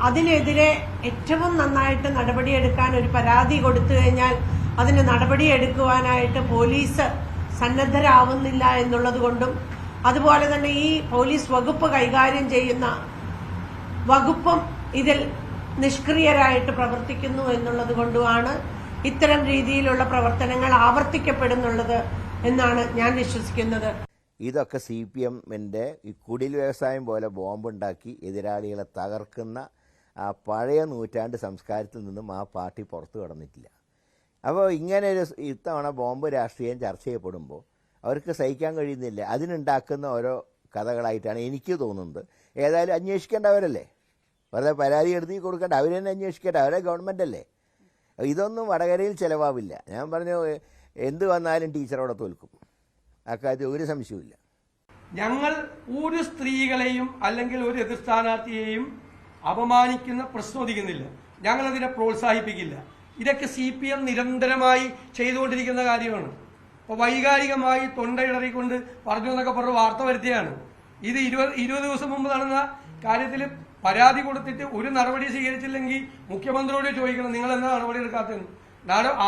അതിനെതിരെ ഏറ്റവും നന്നായിട്ട് നടപടിയെടുക്കാൻ ഒരു പരാതി കൊടുത്തു കഴിഞ്ഞാൽ അതിന് നടപടിയെടുക്കുവാനായിട്ട് പോലീസ് സന്നദ്ധരാവുന്നില്ല എന്നുള്ളത് കൊണ്ടും, അതുപോലെ തന്നെ ഈ പോലീസ് വകുപ്പ് കൈകാര്യം ചെയ്യുന്ന വകുപ്പും ഇതിൽ നിഷ്ക്രിയരായിട്ട് പ്രവർത്തിക്കുന്നു എന്നുള്ളത് കൊണ്ടുമാണ് ഇത്തരം രീതിയിലുള്ള പ്രവർത്തനങ്ങൾ ആവർത്തിക്കപ്പെടുന്നുള്ളത് എന്നാണ് ഞാൻ വിശ്വസിക്കുന്നത്. ഇതൊക്കെ CPM-ന്റെ ഈ കുടിൽ വ്യവസായം പോലെ ബോംബുണ്ടാക്കി എതിരാളികളെ തകർക്കുന്ന ആ പഴയ നൂറ്റാണ്ട് സംസ്കാരത്തിൽ നിന്നും ആ പാർട്ടി പുറത്തു കടന്നിട്ടില്ല. അപ്പോൾ ഇങ്ങനെ ഒരു ഇത്തവണ ബോംബ് രാഷ്ട്രീയം ചർച്ച ചെയ്യപ്പെടുമ്പോൾ അവർക്ക് സഹിക്കാൻ കഴിയുന്നില്ല. അതിനുണ്ടാക്കുന്ന ഓരോ കഥകളായിട്ടാണ് എനിക്ക് തോന്നുന്നത്. ഏതായാലും അന്വേഷിക്കേണ്ടവരല്ലേ, വെറുതെ പരാതി എഴുതി കൊടുക്കേണ്ട, അവർ തന്നെ അന്വേഷിക്കേണ്ട, അവരെ ഗവൺമെൻറ് അല്ലേ. ഇതൊന്നും വടകരയിൽ ചിലവാവില്ല. ഞാൻ പറഞ്ഞു, എന്ത് വന്നാലും ടീച്ചറോടെ തോൽക്കും, അക്കാര്യത്തിൽ ഒരു സംശയവുമില്ല. ഞങ്ങൾ ഒരു സ്ത്രീകളെയും അല്ലെങ്കിൽ ഒരു എതിർ സ്ഥാനാർത്ഥിയെയും അപമാനിക്കുന്ന പ്രശ്നോദിക്കുന്നില്ല. ഞങ്ങളതിനെ പ്രോത്സാഹിപ്പിക്കില്ല. ഇതൊക്കെ CPM നിരന്തരമായി ചെയ്തുകൊണ്ടിരിക്കുന്ന കാര്യമാണ്. അപ്പോൾ വൈകാരികമായി തൊണ്ടയിടറിക്കൊണ്ട് പറഞ്ഞു എന്നൊക്കെ പറഞ്ഞ് വാർത്ത വരുത്തിയാണ്. ഇത് 20 ദിവസം മുമ്പ് നടന്ന കാര്യത്തിൽ പരാതി കൊടുത്തിട്ട് ഒരു നടപടി സ്വീകരിച്ചില്ലെങ്കിൽ മുഖ്യമന്ത്രിയോട് ചോദിക്കണം, നിങ്ങൾ എന്താ നടപടി എടുക്കാത്തതെന്ന്.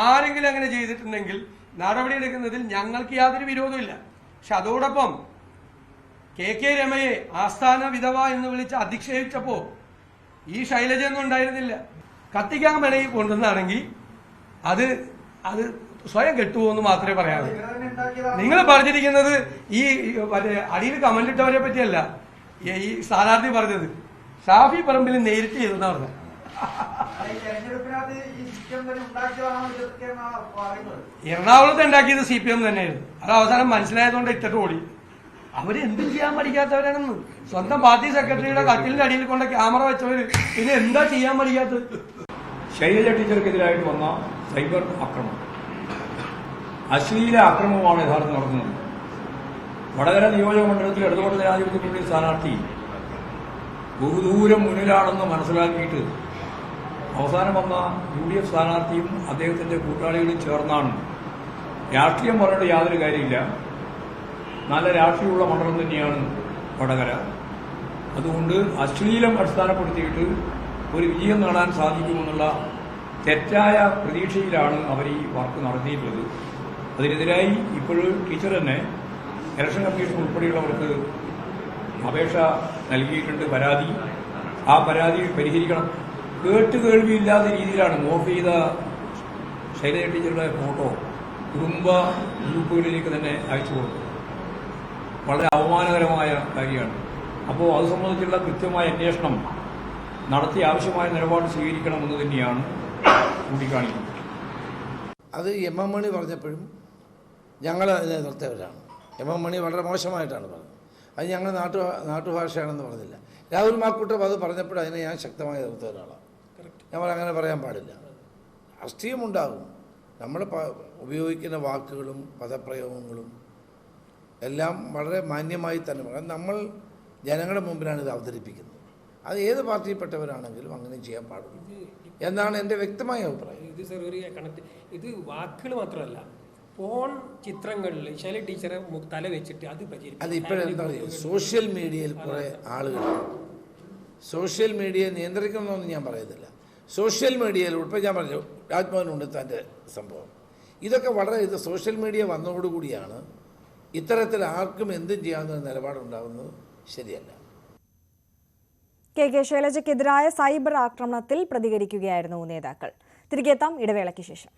ആരെങ്കിലും അങ്ങനെ ചെയ്തിട്ടുണ്ടെങ്കിൽ നടപടി എടുക്കുന്നതിൽ ഞങ്ങൾക്ക് യാതൊരു വിരോധമില്ല. പക്ഷെ അതോടൊപ്പം KK രമയെ ആസ്ഥാന വിധവ എന്ന് വിളിച്ച് അധിക്ഷേപിച്ചപ്പോ ഈ ശൈലജയൊന്നും ഉണ്ടായിരുന്നില്ല. കത്തിക്കാൻ വേണമെങ്കിൽ കൊണ്ടുവന്നാണെങ്കിൽ അത് സ്വയം കെട്ടുപോകുമെന്ന് മാത്രമേ പറയാവൂ. നിങ്ങൾ പറഞ്ഞിരിക്കുന്നത് ഈ അടിയിൽ കമന്റിട്ടവരെ പറ്റിയല്ല ഈ സ്ഥാനാർത്ഥി പറഞ്ഞത്. ഷാഫി പറമ്പിൽ നേരിട്ട് ചെയ്തെന്നാ പറഞ്ഞത്. എറണാകുളത്ത് ഉണ്ടാക്കിയത് CPM തന്നെയായിരുന്നു. അത് അവസാനം മനസ്സിലായതുകൊണ്ട് ഇട്ടിട്ട് ഓടി. അവരെന്ത് ചെയ്യാൻ പഠിക്കാത്തവരാണെന്ന്. സ്വന്തം പാർട്ടി സെക്രട്ടറിയുടെ കട്ടിലിന്റെ അടിയിൽ കൊണ്ട് ക്യാമറ വെച്ചവര് പിന്നെ എന്താ ചെയ്യാൻ പഠിക്കാത്തത്? ശൈലജ ടീച്ചർക്കെതിരായിട്ട് വന്ന സൈബർ ആക്രമണം, അശ്ലീല ആക്രമണമാണ് യഥാർത്ഥം നടക്കുന്നത്. വടകര നിയോജക മണ്ഡലത്തിൽ ഇടതുപക്ഷ ജനാധിപത്യ മുന്നണി സ്ഥാനാർത്ഥി ബഹുദൂരം മുന്നിലാണെന്ന് മനസ്സിലാക്കിയിട്ട് അവസാനം വന്ന UDF സ്ഥാനാർത്ഥിയും അദ്ദേഹത്തിന്റെ കൂട്ടാളികളും ചേർന്നാണ് രാഷ്ട്രീയം പറഞ്ഞിട്ട് യാതൊരു കാര്യമില്ല, നല്ല രാഷ്ട്രീയമുള്ള മണ്ഡലം തന്നെയാണ് വടകര. അതുകൊണ്ട് അശ്ലീലം അടിസ്ഥാനപ്പെടുത്തിയിട്ട് ഒരു വിജയം നേടാൻ സാധിക്കുമെന്നുള്ള തെറ്റായ പ്രതീക്ഷയിലാണ് അവർ ഈ വർക്ക് നടത്തിയിട്ടുള്ളത്. അതിനെതിരായി ഇപ്പോഴും ടീച്ചർ തന്നെ ഇലക്ഷൻ കമ്മീഷൻ ഉൾപ്പെടെയുള്ളവർക്ക് അപേക്ഷ നൽകിയിട്ടുണ്ട്, പരാതി. ആ പരാതി പരിഹരിക്കണം. കേട്ടുകേൾവിയില്ലാത്ത രീതിയിലാണ് മോർഫ് ചെയ്ത ശൈലജ ടീച്ചറുടെ ഫോട്ടോ കുടുംബ ഗ്രൂപ്പുകളിലേക്ക് തന്നെ അയച്ചു കൊടുത്തു. വളരെ അവമാനകരമായ കാര്യമാണ്. അപ്പോൾ അത് സംബന്ധിച്ചുള്ള കൃത്യമായ അന്വേഷണം നടത്തി ആവശ്യമായ നിലപാട് സ്വീകരിക്കണമെന്ന് തന്നെയാണ് ചൂണ്ടിക്കാണിക്കുന്നത്. അത് MM മണി പറഞ്ഞപ്പോഴും ഞങ്ങൾ അതിനെ എതിർത്തവരാണ്. MM മണി വളരെ മോശമായിട്ടാണ് പറഞ്ഞത്. അത് ഞങ്ങൾ നാട്ടുഭാഷയാണെന്ന് പറഞ്ഞില്ല. രാഹുൽ മാക്കൂട്ടം അത് പറഞ്ഞപ്പോൾ അതിനെ ഞാൻ ശക്തമായി എതിർത്ത ഒരാളാണ്. നമ്മൾ അങ്ങനെ പറയാൻ പാടില്ല. രാഷ്ട്രീയമുണ്ടാകും. നമ്മൾ ഉപയോഗിക്കുന്ന വാക്കുകളും പദപ്രയോഗങ്ങളും എല്ലാം വളരെ മാന്യമായി തന്നെ പറയാം. നമ്മൾ ജനങ്ങളുടെ മുമ്പിലാണ് ഇത് അവതരിപ്പിക്കുന്നത്. അത് ഏത് പാർട്ടിയിൽപ്പെട്ടവരാണെങ്കിലും അങ്ങനെ ചെയ്യാൻ പാടില്ല എന്നാണ് എൻ്റെ വ്യക്തമായ അഭിപ്രായം. ഇത് സർ ഒരു കണക്ട്, ഇത് വാക്കുകൾ മാത്രമല്ല, ഫോൺ ചിത്രങ്ങളിൽ ശൈല ടീച്ചറെ തല വെച്ചിട്ട് അത് പ്രചരിപ്പിക്കും. അത് ഇപ്പോഴെന്താ പറയുക, സോഷ്യൽ മീഡിയയിൽ കുറേ ആളുകൾ സോഷ്യൽ മീഡിയയെ നിയന്ത്രിക്കണമെന്നൊന്നും ഞാൻ പറയുന്നില്ല. സോഷ്യൽ മീഡിയയിൽ ഉൾപ്പെടെ ഞാൻ പറഞ്ഞു രാജ്മോഹൻ ഉണ്ണിത്താൻ്റെ സംഭവം, ഇതൊക്കെ വളരെ സോഷ്യൽ മീഡിയ വന്നതോടുകൂടിയാണ് ഇത്തരത്തിൽ ആർക്കും എന്തും ചെയ്യാവുന്ന നിലപാടുണ്ടാകുന്നത് ശരിയല്ല. കെ ശൈലജയ്ക്കെതിരായ സൈബർ ആക്രമണത്തിൽ പ്രതികരിക്കുകയായിരുന്നു നേതാക്കൾ. തിരികെ എത്താം ഇടവേളയ്ക്ക് ശേഷം.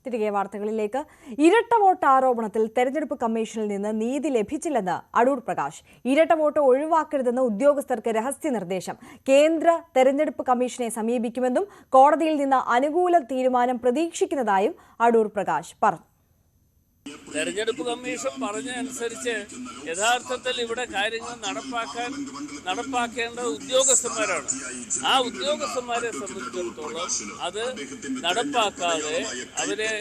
തിരികെ വാർത്തകളിലേക്ക്. ഇരട്ട വോട്ട് ആരോപണത്തിൽ തെരഞ്ഞെടുപ്പ് കമ്മീഷനിൽ നിന്ന് നീതി ലഭിച്ചില്ലെന്ന് അടൂർ പ്രകാശ്. ഇരട്ട വോട്ട് ഒഴിവാക്കരുതെന്ന് ഉദ്യോഗസ്ഥർക്ക് രഹസ്യ നിർദ്ദേശം. കേന്ദ്ര തെരഞ്ഞെടുപ്പ് കമ്മീഷനെ സമീപിക്കുമെന്നും കോടതിയിൽ നിന്ന് അനുകൂല തീരുമാനം പ്രതീക്ഷിക്കുന്നതായും അടൂർ പ്രകാശ് പറഞ്ഞു. തെരഞ്ഞെടുപ്പ് കമ്മീഷൻ പറഞ്ഞതനുസരിച്ച് യഥാർത്ഥത്തിൽ ഇവിടെ കാര്യങ്ങൾ നടപ്പാക്കേണ്ട ഉദ്യോഗസ്ഥന്മാരാണ്. ആ ഉദ്യോഗസ്ഥന്മാരെ സംബന്ധിച്ചിടത്തോളം അത് നടപ്പാക്കാതെ അവരെ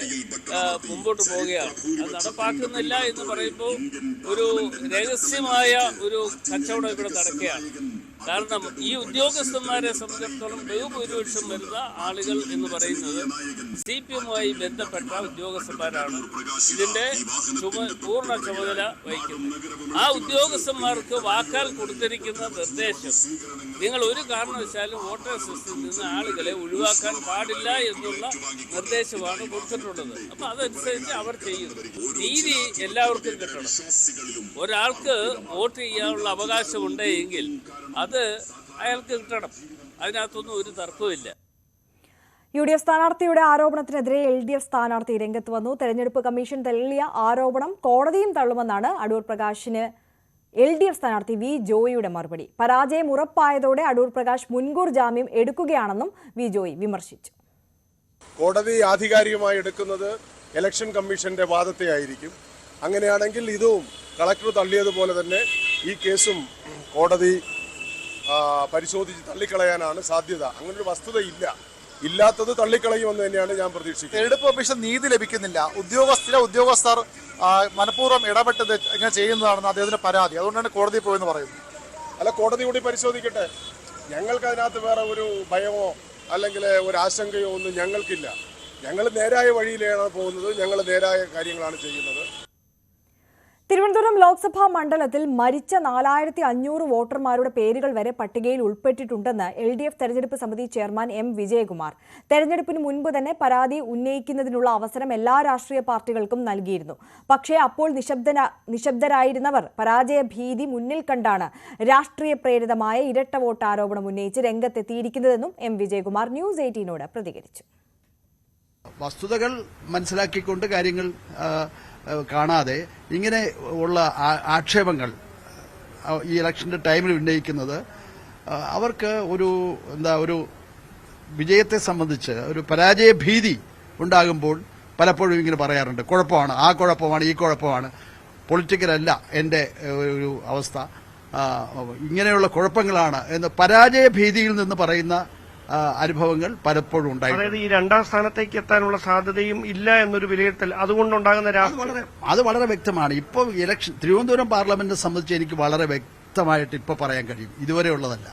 മുമ്പോട്ട് പോവുകയാണ്. അത് നടപ്പാക്കുന്നില്ല എന്ന് പറയുമ്പോൾ ഒരു രഹസ്യമായ ഒരു കച്ചവടം ഇവിടെ നടക്കുകയാണ്. കാരണം ഈ ഉദ്യോഗസ്ഥന്മാരെ സംബന്ധിച്ചിടത്തോളം ബഹുഭൂരിപക്ഷം വരുന്ന ആളുകൾ എന്ന് പറയുന്നത് CPM-മായി ബന്ധപ്പെട്ട ഉദ്യോഗസ്ഥന്മാരാണ് ഇതിന്റെ പൂർണ്ണ ചുമതല വഹിക്കുന്നത്. ആ ഉദ്യോഗസ്ഥന്മാർക്ക് വാക്കാൽ കൊടുത്തിരിക്കുന്ന നിർദ്ദേശം, നിങ്ങൾ ഒരു കാരണവശാലും വോട്ടേഴ്സ് ലിസ്റ്റിൽ നിന്ന് ആളുകളെ ഒഴിവാക്കാൻ പാടില്ല എന്നുള്ള നിർദ്ദേശമാണ് കൊടുത്തിട്ടുള്ളത്. അപ്പൊ അതനുസരിച്ച് അവർ ചെയ്യുന്നു. നീതി എല്ലാവർക്കും കിട്ടണം. ഒരാൾക്ക് വോട്ട് ചെയ്യാനുള്ള അവകാശമുണ്ട് എങ്കിൽ അത് അയാൾക്ക് കിട്ടണം. അതിനകത്തൊന്നും ഒരു തർക്കവുമില്ല. UDF സ്ഥാനാർത്ഥിയുടെ ആരോപണത്തിനെതിരെ LDF സ്ഥാനാർത്ഥി രംഗത്ത് വന്നു. തെരഞ്ഞെടുപ്പ് കമ്മീഷൻ തള്ളിയ ആരോപണം കോടതിയും തള്ളുമെന്നാണ് അടൂർ പ്രകാശിന് LDF സ്ഥാനാർത്ഥി V. ജോയിയുടെ മറുപടി. പരാജയം ഉറപ്പായതോടെ അടൂർ പ്രകാശ് മുൻകൂർ ജാമ്യം എടുക്കുകയാണെന്നും V. ജോയി വിമർശിച്ചു. കോടതി ആധികാരികമായി എടുക്കുന്നത് ഇലക്ഷൻ കമ്മീഷന്റെ വാദത്തെ ആയിരിക്കും. അങ്ങനെയാണെങ്കിൽ ഇതും കളക്ടർ തള്ളിയതുപോലെ തന്നെ ഈ കേസും കോടതി പരിശോധിച്ച് തള്ളിക്കളയാനാണ് സാധ്യത. അങ്ങനൊരു വസ്തുത ഇല്ലാത്തത് തള്ളിക്കളയുമെന്ന് തന്നെയാണ് ഞാൻ പ്രതീക്ഷിക്കുന്നത്. തെരഞ്ഞെടുപ്പ് കമ്മീഷൻ നീതി ലഭിക്കുന്നില്ല, ഉദ്യോഗസ്ഥർ മനഃപൂർവ്വം ഇടപെട്ടത് ഇങ്ങനെ ചെയ്യുന്നതാണെന്ന് അദ്ദേഹത്തിന്റെ പരാതി. അതുകൊണ്ടാണ് കോടതി പോയെന്ന് പറയുന്നത്. അല്ല, കോടതി കൂടി പരിശോധിക്കട്ടെ. ഞങ്ങൾക്ക് അതിനകത്ത് വേറെ ഒരു ഭയമോ അല്ലെങ്കിൽ ഒരു ആശങ്കയോ ഒന്നും ഞങ്ങൾക്കില്ല. ഞങ്ങൾ നേരായ വഴിയിലാണ് പോകുന്നത്. ഞങ്ങൾ നേരായ കാര്യങ്ങളാണ് ചെയ്യുന്നത്. തിരുവനന്തപുരം ലോക്സഭാ മണ്ഡലത്തിൽ മരിച്ച 4500 വോട്ടർമാരുടെ പേരുകൾ വരെ പട്ടികയിൽ ഉൾപ്പെട്ടിട്ടുണ്ടെന്ന് LDF തെരഞ്ഞെടുപ്പ് സമിതി ചെയർമാൻ M. വിജയകുമാർ. തെരഞ്ഞെടുപ്പിന് മുൻപ് തന്നെ പരാതി ഉന്നയിക്കുന്നതിനുള്ള അവസരം എല്ലാ രാഷ്ട്രീയ പാർട്ടികൾക്കും നൽകിയിരുന്നു. പക്ഷേ അപ്പോൾ നിശബ്ദരായിരുന്നവർ പരാജയ ഭീതി മുന്നിൽ കണ്ടാണ് രാഷ്ട്രീയ പ്രേരിതമായ ഇരട്ട വോട്ട് ആരോപണം ഉന്നയിച്ച് രംഗത്തെത്തിയിരിക്കുന്നതെന്നും M. വിജയകുമാർ News 18നോട് പ്രതികരിച്ചു. വസ്തുതകൾ മനസ്സിലാക്കിക്കൊണ്ട് കാര്യങ്ങൾ കാണാതെ ഇങ്ങനെ ഉള്ള ആക്ഷേപങ്ങൾ ഈ ഇലക്ഷന്റെ ടൈമിൽ ഉന്നയിക്കുന്നത് അവർക്ക് ഒരു വിജയത്തെ സംബന്ധിച്ച് ഒരു പരാജയ ഭീതി ഉണ്ടാകുമ്പോൾ പലപ്പോഴും ഇങ്ങനെ പറയാറുണ്ട്, കുഴപ്പമാണ്, ആ കുഴപ്പമാണ്, ഈ കുഴപ്പമാണ്. പൊളിറ്റിക്കലല്ല എൻ്റെ ഒരു അവസ്ഥ. ഇങ്ങനെയുള്ള കുഴപ്പങ്ങളാണ് എന്ന് പരാജയ ഭീതിയിൽ നിന്ന് പറയുന്ന അനുഭവങ്ങൾ പലപ്പോഴും ഉണ്ടായി. അതായത് ഈ രണ്ടാം സ്ഥാനത്തേക്ക് എത്താനുള്ള സാധ്യതയും ഇല്ല എന്നൊരു വിലയിരുത്തൽ അതുകൊണ്ടുണ്ടാകുന്ന അത് വളരെ വ്യക്തമാണ്. ഇപ്പോൾ ഇലക്ഷൻ തിരുവനന്തപുരം പാർലമെന്റിനെ സംബന്ധിച്ച് എനിക്ക് വളരെ വ്യക്തമായിട്ട് ഇപ്പോൾ പറയാൻ കഴിയും, ഇതുവരെയുള്ളതല്ല.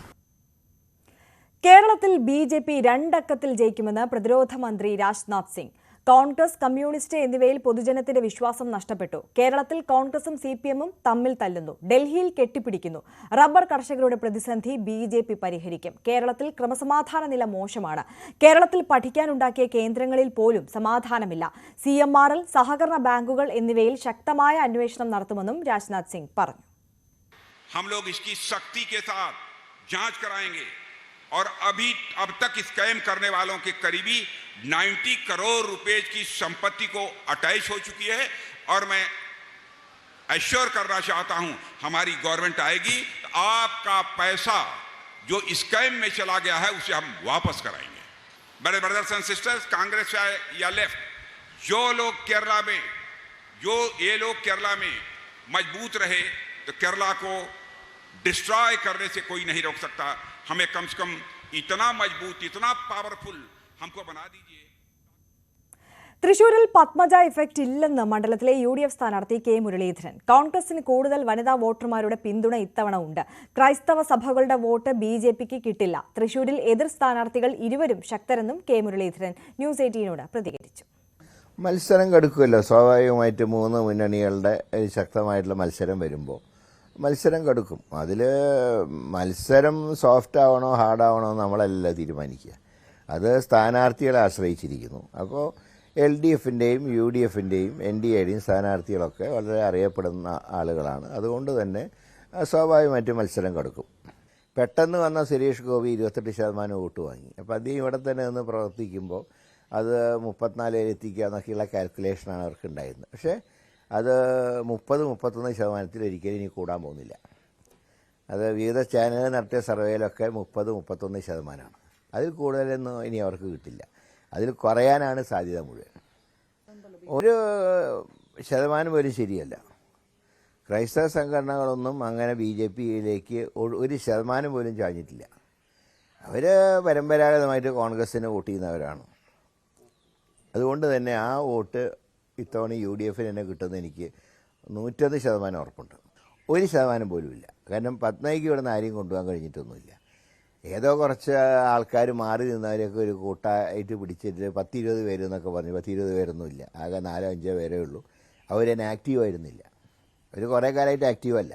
കേരളത്തിൽ BJP 2 അക്കത്തിൽ ജയിക്കുമെന്ന് പ്രതിരോധ മന്ത്രി രാജ്നാഥ് സിംഗ്. കോൺഗ്രസ്, കമ്മ്യൂണിസ്റ്റ് എന്നിവയിൽ പൊതുജനത്തിന്റെ വിശ്വാസം നഷ്ടപ്പെട്ടു. കേരളത്തിൽ കോൺഗ്രസും CPM-ഉം തമ്മിൽ തല്ലുന്നു. ഡൽഹിയിൽ കെട്ടിപ്പിടിക്കുന്നു. റബ്ബർ കർഷകരുടെ പ്രതിസന്ധി BJP പരിഹരിക്കും. കേരളത്തിൽ ക്രമസമാധാന നില മോശമാണ്. കേരളത്തിൽ പഠിക്കാനുണ്ടാക്കിയ കേന്ദ്രങ്ങളിൽ പോലും സമാധാനമില്ല. CMRL, സഹകരണ ബാങ്കുകൾ എന്നിവയിൽ ശക്തമായ അന്വേഷണം നടത്തുമെന്നും രാജ്നാഥ് സിംഗ് പറഞ്ഞു. हम लोग इसकी सख्ती के साथ जांच कराएंगे और अब तक स्कैम करने वालों के करीबी 90 करोड़ रुपए की संपत्ति को अटैच हो चुकी है और मैं एश्योर करना चाहता हूं हमारी गवर्नमेंट आएगी तो आपका पैसा जो स्कैम में चला गया है उसे हम वापस कराएंगे. मेरे ब्रदर्स एंड सिस्टर्स, कांग्रेस या लेफ्ट, जो लोग केरला में मजबूत रहे तो केरला को डिस्ट्रॉय करने से कोई नहीं रोक सकता. हमें कम से कम इतना मजबूत, इतना पावरफुल हमको बना दीजिए. തൃശൂരിൽ പത്മജ ഇഫക്റ്റ് ഇല്ലെന്ന് മണ്ഡലത്തിലെ UDF സ്ഥാനാർത്ഥി K. മുരളീധരൻ. കോൺഗ്രസിന് കൂടുതൽ വനിതാ വോട്ടർമാരുടെ പിന്തുണ ഇത്തവണ ഉണ്ട്. ക്രൈസ്തവ സഭകളുടെ വോട്ട് BJPക്ക് കിട്ടില്ല. തൃശൂരിൽ എതിർ സ്ഥാനാർത്ഥികൾ ഇരുവരും ശക്തരെന്നും K. മുരളീധരൻ ന്യൂസ് 18നോട് പ്രതികരിച്ചു. മത്സരം കടുക്കുമല്ലോ, സ്വാഭാവികമായിട്ട് 3 മുന്നണികളുടെ ശക്തമായിട്ടുള്ള മത്സരം വരുമ്പോൾ മത്സരം കടുക്കും. അതിൽ മത്സരം സോഫ്റ്റ് ആവണോ ഹാർഡ് ആവണോ നമ്മളല്ല തീരുമാനിക്കുക, അത് സ്ഥാനാർത്ഥികളെ ആശ്രയിച്ചിരിക്കുന്നു. അപ്പോൾ LDFിൻ്റെയും UDFിൻ്റെയും NDAയുടെയും സ്ഥാനാർത്ഥികളൊക്കെ വളരെ അറിയപ്പെടുന്ന ആളുകളാണ്. അതുകൊണ്ട് തന്നെ സ്വാഭാവികമായിട്ടും മത്സരം കടുക്കും. പെട്ടെന്ന് വന്ന സുരേഷ് ഗോപി 28% വോട്ട് വാങ്ങി. അപ്പോൾ അദ്ദേഹം ഇവിടെ തന്നെ നിന്ന് പ്രവർത്തിക്കുമ്പോൾ അത് 34 എത്തിക്കുക എന്നൊക്കെയുള്ള കാൽക്കുലേഷനാണ് അവർക്കുണ്ടായിരുന്നത്. പക്ഷേ അത് 30-31% ഒരിക്കലും ഇനി കൂടാൻ പോകുന്നില്ല. അത് വിവിധ ചാനലുകൾ നടത്തിയ സർവേയിലൊക്കെ 30-31%. അതിൽ കൂടുതലൊന്നും ഇനി അവർക്ക് കിട്ടില്ല. അതിൽ കുറയാനാണ് സാധ്യത മുഴുവൻ. 1% പോലും ശരിയല്ല. ക്രൈസ്തവ സംഘടനകളൊന്നും അങ്ങനെ BJPയിലേക്ക് 1% പോലും ചാഞ്ഞിട്ടില്ല. അവർ പരമ്പരാഗതമായിട്ട് കോൺഗ്രസ്സിന് വോട്ട് ചെയ്യുന്നവരാണ്. അതുകൊണ്ട് തന്നെ ആ വോട്ട് ഇത്തവണ UDFന് തന്നെ കിട്ടുമെന്ന് എനിക്ക് 101% ഉറപ്പുണ്ട്. 1% പോലും ഇല്ല. കാരണം പത്മയ്ക്ക് ഇവിടെ നിന്ന് ആരെയും കൊണ്ടുപോകാൻ കഴിഞ്ഞിട്ടൊന്നുമില്ല. ഏതോ കുറച്ച് ആൾക്കാർ മാറി നിന്നവരൊക്കെ ഒരു കൂട്ടായിട്ട് പിടിച്ചിട്ട് 10-20 പേര് എന്നൊക്കെ പറഞ്ഞു. 10-20 പേരൊന്നുമില്ല, ആകെ 4-5 പേരേ ഉള്ളൂ. അവരെന്നെ ആക്റ്റീവായിരുന്നില്ല, അവർ കുറേ കാലമായിട്ട് ആക്റ്റീവല്ല.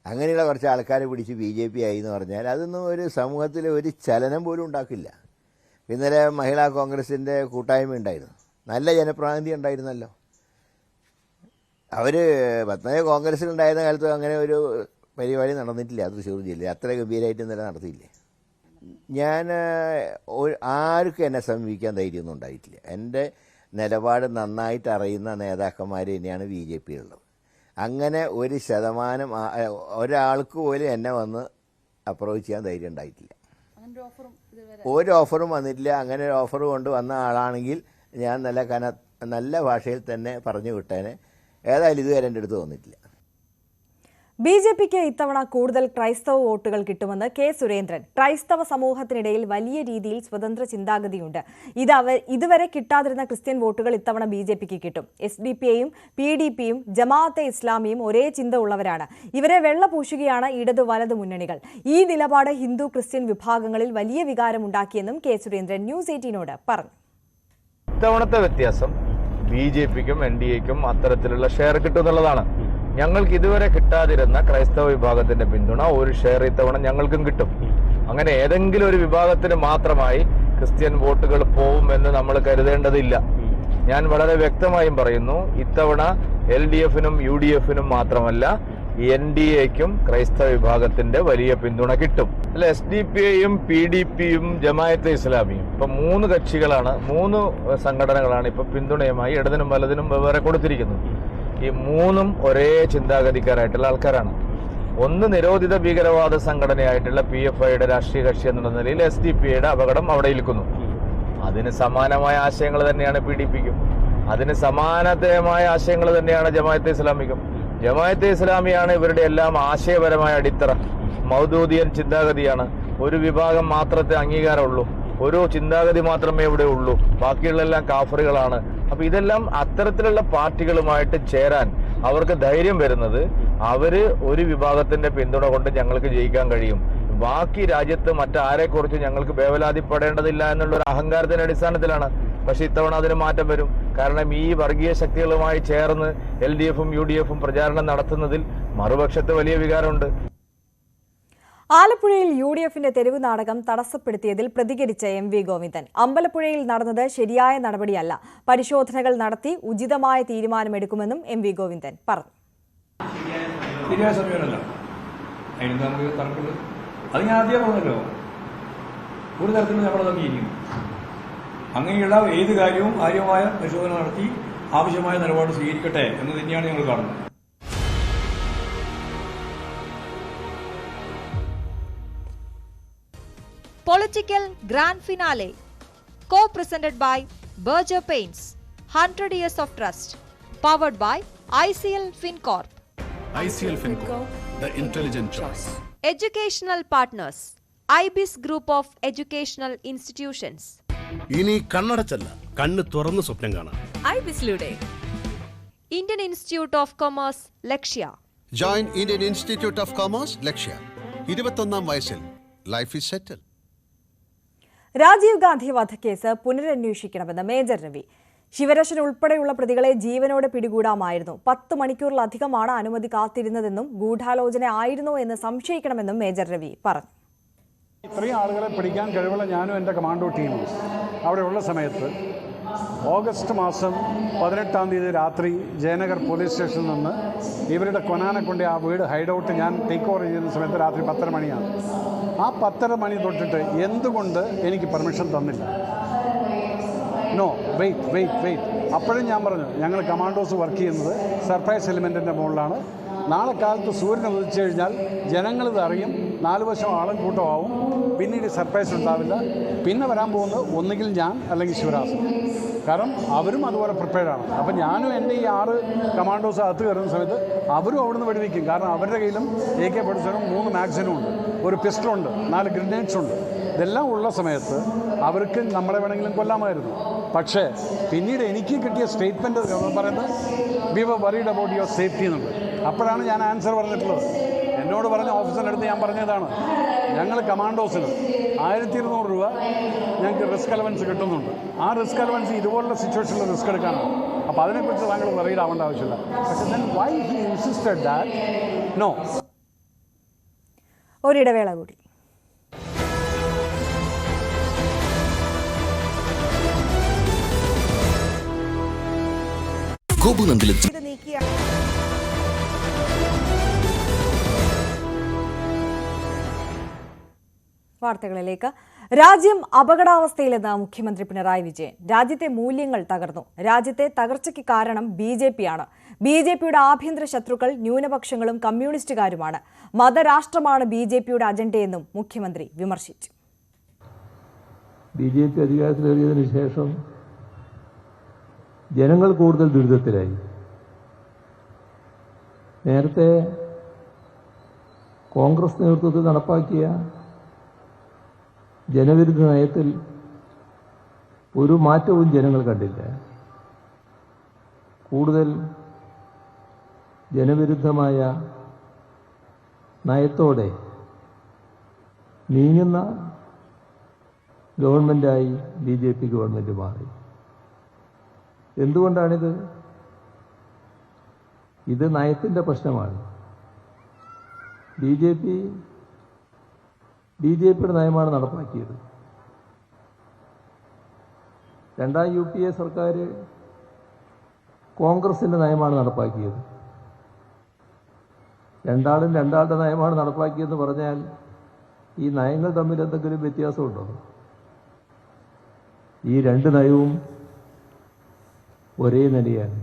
അങ്ങനെയുള്ള കുറച്ച് ആൾക്കാരെ പിടിച്ച് BJP ആയി എന്ന് പറഞ്ഞാൽ അതൊന്നും ഒരു സമൂഹത്തിൽ ഒരു ചലനം പോലും ഉണ്ടാക്കില്ല. ഇന്നലെ മഹിളാ കോൺഗ്രസിൻ്റെ കൂട്ടായ്മ ഉണ്ടായിരുന്നു, നല്ല ജനപ്രാതിനിധ്യം ഉണ്ടായിരുന്നല്ലോ. അവർ പത്മജ കോൺഗ്രസ്സിലുണ്ടായിരുന്ന കാലത്ത് അങ്ങനെ ഒരു പരിപാടി നടന്നിട്ടില്ല തൃശ്ശൂർ ജില്ലയിൽ. അത്ര ഗംഭീരമായിട്ട് ഇന്നലെ നടത്തിയില്ലേ. ഞാൻ ആർക്കും എന്നെ സമീപിക്കാൻ ധൈര്യമൊന്നും ഉണ്ടായിട്ടില്ല. എൻ്റെ നിലപാട് നന്നായിട്ട് അറിയുന്ന നേതാക്കന്മാർ തന്നെയാണ് BJPയിലുള്ളത്. അങ്ങനെ 1% ഒരാൾക്ക് പോലും എന്നെ വന്ന് അപ്രോച്ച് ചെയ്യാൻ ധൈര്യം ഉണ്ടായിട്ടില്ല. ഒരു ഓഫറും വന്നിട്ടില്ല. അങ്ങനെ ഒരു ഓഫർ കൊണ്ട് വന്ന ആളാണെങ്കിൽ ഞാൻ നല്ല ഭാഷയിൽ തന്നെ പറഞ്ഞു വിട്ടേനെ. ഏതായാലും ഇതുവരെ എൻ്റെ അടുത്ത് വന്നിട്ടില്ല. BJPക്ക് ഇത്തവണ കൂടുതൽ ക്രൈസ്തവ വോട്ടുകൾ കിട്ടുമെന്ന് K. സുരേന്ദ്രൻ. ക്രൈസ്തവ സമൂഹത്തിനിടയിൽ വലിയ രീതിയിൽ സ്വതന്ത്ര ചിന്താഗതിയുണ്ട്. ഇതുവരെ കിട്ടാതിരുന്ന ക്രിസ്ത്യൻ വോട്ടുകൾ ഇത്തവണ BJPക്ക് കിട്ടും. SDPയും PDPയും ജമാഅത്തെ ഇസ്ലാമിയും ഒരേ ചിന്ത ഉള്ളവരാണ്. ഇവരെ വെള്ളപൂശുകയാണ് ഇടതു വലതു മുന്നണികൾ. ഈ നിലപാട് ഹിന്ദു ക്രിസ്ത്യൻ വിഭാഗങ്ങളിൽ വലിയ വികാരമുണ്ടാക്കിയെന്നും K. സുരേന്ദ്രൻ ന്യൂസ് 18നോട് പറഞ്ഞു. ഇത്തവണത്തെ വ്യത്യാസം BJPക്കും NDAക്കും അത്തരത്തിലുള്ള ഷെയർ കിട്ടുമെന്നുള്ളതാണ്. ഞങ്ങൾക്ക് ഇതുവരെ കിട്ടാതിരുന്ന ക്രൈസ്തവ വിഭാഗത്തിന്റെ പിന്തുണ ഒരു ഷെയർ ഇത്തവണ ഞങ്ങൾക്കും കിട്ടും. അങ്ങനെ ഏതെങ്കിലും ഒരു വിഭാഗത്തിന് മാത്രമായി ക്രിസ്ത്യൻ വോട്ടുകൾ പോവുമെന്ന് നമ്മൾ കരുതേണ്ടതില്ല. ഞാൻ വളരെ വ്യക്തമായും പറയുന്നു, ഇത്തവണ LDFനും UDFനും മാത്രമല്ല NDAക്കും ക്രൈസ്തവ വിഭാഗത്തിന്റെ വലിയ പിന്തുണ കിട്ടും. അല്ല, SDPയും PDPയും ജമാഅത്തെ ഇസ്ലാമിയും ഇപ്പൊ 3 കക്ഷികളാണ്, 3 സംഘടനകളാണ് ഇപ്പൊ പിന്തുണയുമായി ഇടതിനും വലതിനും വെവ്വേറെ കൊടുത്തിരിക്കുന്നത്. ഈ 3ഉം ഒരേ ചിന്താഗതിക്കാരായിട്ടുള്ള ആൾക്കാരാണ്. ഒന്ന് നിരോധിത ഭീകരവാദ സംഘടനയായിട്ടുള്ള PFIയുടെ രാഷ്ട്രീയ കക്ഷി എന്നുള്ള നിലയിൽ SDPയുടെ അപകടം അവിടെ ഇരിക്കുന്നു. അതിന് സമാനമായ ആശയങ്ങൾ തന്നെയാണ് PDPക്കും, അതിന് സമാനമായ ആശയങ്ങൾ തന്നെയാണ് ജമാഅത്തെ ഇസ്ലാമിക്കും. ജമാഅത്തെ ഇസ്ലാമിയാണ് ഇവരുടെ എല്ലാം ആശയപരമായ അടിത്തറ. മൗദൂദിയൻ ചിന്താഗതിയാണ്. ഒരു വിഭാഗം മാത്രത്തെ അംഗീകാരമുള്ളൂ, ഒരു ചിന്താഗതി മാത്രമേ ഇവിടെ ഉള്ളൂ, ബാക്കിയുള്ളെല്ലാം കാഫറുകളാണ്. അപ്പൊ ഇതെല്ലാം അത്തരത്തിലുള്ള പാർട്ടികളുമായിട്ട് ചേരാൻ അവർക്ക് ധൈര്യം വരുന്നത് അവര് ഒരു വിഭാഗത്തിന്റെ പിന്തുണ കൊണ്ട് ഞങ്ങൾക്ക് ജയിക്കാൻ കഴിയും, ബാക്കി രാജ്യത്ത് മറ്റാരെക്കുറിച്ച് ഞങ്ങൾക്ക് വേവലാതിപ്പെടേണ്ടതില്ല എന്നുള്ള ഒരു അഹങ്കാരത്തിന്റെ അടിസ്ഥാനത്തിലാണ്. പക്ഷെ ഇത്തവണ അതിന് മാറ്റം വരും. കാരണം ഈ വർഗീയ ശക്തികളുമായി ചേർന്ന് LDFും UDFും പ്രചാരണം നടത്തുന്നതിൽ മറുപക്ഷത്ത് വലിയ വികാരമുണ്ട്. ആലപ്പുഴയിൽ UDFന്റെ തെരുവ് നാടകം തടസ്സപ്പെടുത്തിയതിൽ പ്രതികരിച്ച MV ഗോവിന്ദൻ, അമ്പലപ്പുഴയിൽ നടന്നത് ശരിയായ നടപടിയല്ല, പരിശോധനകൾ നടത്തി ഉചിതമായ തീരുമാനമെടുക്കുമെന്നും MV ഗോവിന്ദൻ പറഞ്ഞു. ശരിയായ സമയമല്ല, അതിന് നമുക്ക് തർക്കമുണ്ട്. അത് ഞാൻ ആദ്യം പറഞ്ഞല്ലോ, ഒരു തരത്തിലും നമ്മളത് അംഗീകരിക്കും. അങ്ങനെയുള്ള ഏത് കാര്യവും കാര്യമായ പരിശോധന നടത്തി ആവശ്യമായ നിലപാട് സ്വീകരിക്കട്ടെ എന്ന് തന്നെയാണ് ഞങ്ങൾ കാണുന്നത്. Political Grand Finale, co-presented by Berger Paints, 100 Years of Trust, powered by ICL FinCorp. ICL FinCorp, the intelligent choice. Educational partners, IBIS Group of Educational Institutions. ഇനി കണ്ണടച്ചല്ല, കണ്ണ് തുറന്ന് സ്വപ്നം കാണാം. IBIS-ലൂടെ Indian Institute of Commerce, Lakshya. Join Indian Institute of Commerce, Lakshya. 21ാം വയസ്സിൽ life is settle. Rajiv Gandhi വധക്കേസ് പുനരന്വേഷിക്കണമെന്ന് മേജർ രവി. ശിവരാശൻ ഉൾപ്പെടെയുള്ള പ്രതികളെ ജീവനോടെ പിടികൂടാമായിരുന്നു. 10 മണിക്കൂറിലധികമാണ് അനുമതി കാത്തിരുന്നതെന്നും ഗൂഢാലോചന ആയിരുന്നോ എന്ന് സംശയിക്കണമെന്നും മേജർ രവി പറഞ്ഞു. ഇത്രയും ആളുകളെ പിടിക്കാൻ കഴിവുള്ള ഞാനും എൻ്റെ കമാൻഡോ ടീമും അവിടെയുള്ള സമയത്ത് ഓഗസ്റ്റ് മാസം 18-ാം തീയതി രാത്രി ജയനഗർ പോലീസ് സ്റ്റേഷനിൽ നിന്ന് ഇവരുടെ കൊനാനെ കൊണ്ട് ആ വീട് ഹൈഡൗട്ട് ഞാൻ ടേക്ക് ഓവർ ചെയ്യുന്ന സമയത്ത് രാത്രി 10:30 മണിയാണ്. ആ 10:30 മണി തൊട്ടിട്ട് എന്തുകൊണ്ട് എനിക്ക് പെർമിഷൻ തന്നില്ല? No, wait. അപ്പോഴും ഞാൻ പറഞ്ഞു, ഞങ്ങൾ കമാൻഡോസ് വർക്ക് ചെയ്യുന്നത് സർപ്രൈസ് എലിമെൻറ്റിൻ്റെ മുകളിലാണ്. നാളെ കാലത്ത് സൂര്യൻ ഉദിച്ചു കഴിഞ്ഞാൽ ജനങ്ങളിത് അറിയും, 4 വശം ആളും കൂട്ടമാവും, പിന്നീട് സർപ്രൈസ് ഉണ്ടാവില്ല. പിന്നെ വരാൻ പോകുന്നത് ഒന്നുകിൽ ഞാൻ അല്ലെങ്കിൽ ശിവരാജ്. കാരണം അവരും അതുപോലെ പ്രിപ്പയർഡാണ്. അപ്പം ഞാനും എൻ്റെ ഈ 6 കമാൻഡോസ് അകത്ത് കയറുന്ന സമയത്ത് അവരും അവിടുന്ന് വെടിവെക്കും. കാരണം അവരുടെ കയ്യിലും AK-47 3 മാഗസിനും ഉണ്ട്, ഒരു പിസ്റ്റളുണ്ട്, 4 ഗ്രനേഡ്സ് ഉണ്ട്. ഇതെല്ലാം ഉള്ള സമയത്ത് അവർക്ക് നമ്മളെ വേണമെങ്കിലും കൊല്ലാമായിരുന്നു. പക്ഷേ പിന്നീട് എനിക്ക് കിട്ടിയ സ്റ്റേറ്റ്മെൻറ്റ് പറയുന്നത് we were worried about your safety എന്നുള്ളത്. അപ്പോഴാണ് ഞാൻ ആൻസർ പറഞ്ഞിട്ടുള്ളത്. എന്നോട് പറഞ്ഞ ഓഫീസറിൻ്റെ അടുത്ത് ഞാൻ പറഞ്ഞതാണ്, ഞങ്ങൾ കമാൻഡോസിന് 1200 രൂപ ഞങ്ങൾക്ക് റിസ്ക് അലവൻസ് കിട്ടുന്നുണ്ട്. ആ റിസ്ക് അലവൻസ് ഇതുപോലുള്ള സിറ്റുവേഷനിൽ റിസ്ക് എടുക്കാനാണ്. അപ്പോൾ അതിനെക്കുറിച്ച് താങ്കൾ വറീഡ് ആവേണ്ട ആവശ്യമില്ല. പക്ഷേ then why he insisted that no. ഒരിടവേള കൂടി. വാർത്തകളിലേക്ക്. രാജ്യം അപകടാവസ്ഥയിലെന്ന് മുഖ്യമന്ത്രി പിണറായി വിജയൻ. രാജ്യത്തെ മൂല്യങ്ങൾ തകർന്നു. രാജ്യത്തെ തകർച്ചയ്ക്ക് കാരണം BJP-യാണ്. BJP-യുടെ ആഭ്യന്തര ശത്രുക്കൾ ന്യൂനപക്ഷങ്ങളും കമ്മ്യൂണിസ്റ്റുകാരുമാണ്. മതരാഷ്ട്രമാണ് BJP-യുടെ അജണ്ടയെന്നും മുഖ്യമന്ത്രി വിമർശിച്ചു. BJP അധികാരത്തിലേറിയതിനു ശേഷം ജനങ്ങൾ കൂടുതൽ ദുരിതത്തിലായി. നേരത്തെ കോൺഗ്രസ് നേതൃത്വത്തിൽ നടപ്പാക്കിയ ജനവിരുദ്ധ നയത്തിൽ ഒരു മാറ്റവും ജനങ്ങൾ കണ്ടില്ല. കൂടുതൽ ജനവിരുദ്ധമായ നയത്തോടെ നീങ്ങുന്ന ഗവൺമെൻറ്റായി BJP ഗവൺമെൻറ് മാറി. എന്തുകൊണ്ടാണിത്? ഇത് നയത്തിൻ്റെ പ്രശ്നമാണ്. BJPയുടെ നയമാണ് നടപ്പാക്കിയത്. 2ാം UPA സർക്കാർ കോൺഗ്രസിൻ്റെ നയമാണ് നടപ്പാക്കിയത്. രണ്ടാളും രണ്ടാളുടെ നയമാണ് നടപ്പാക്കിയതെന്ന് പറഞ്ഞാൽ ഈ നയങ്ങൾ തമ്മിൽ എന്തെങ്കിലും വ്യത്യാസമുണ്ടോ? ഈ 2 നയവും ഒരേ നിലയാണ്.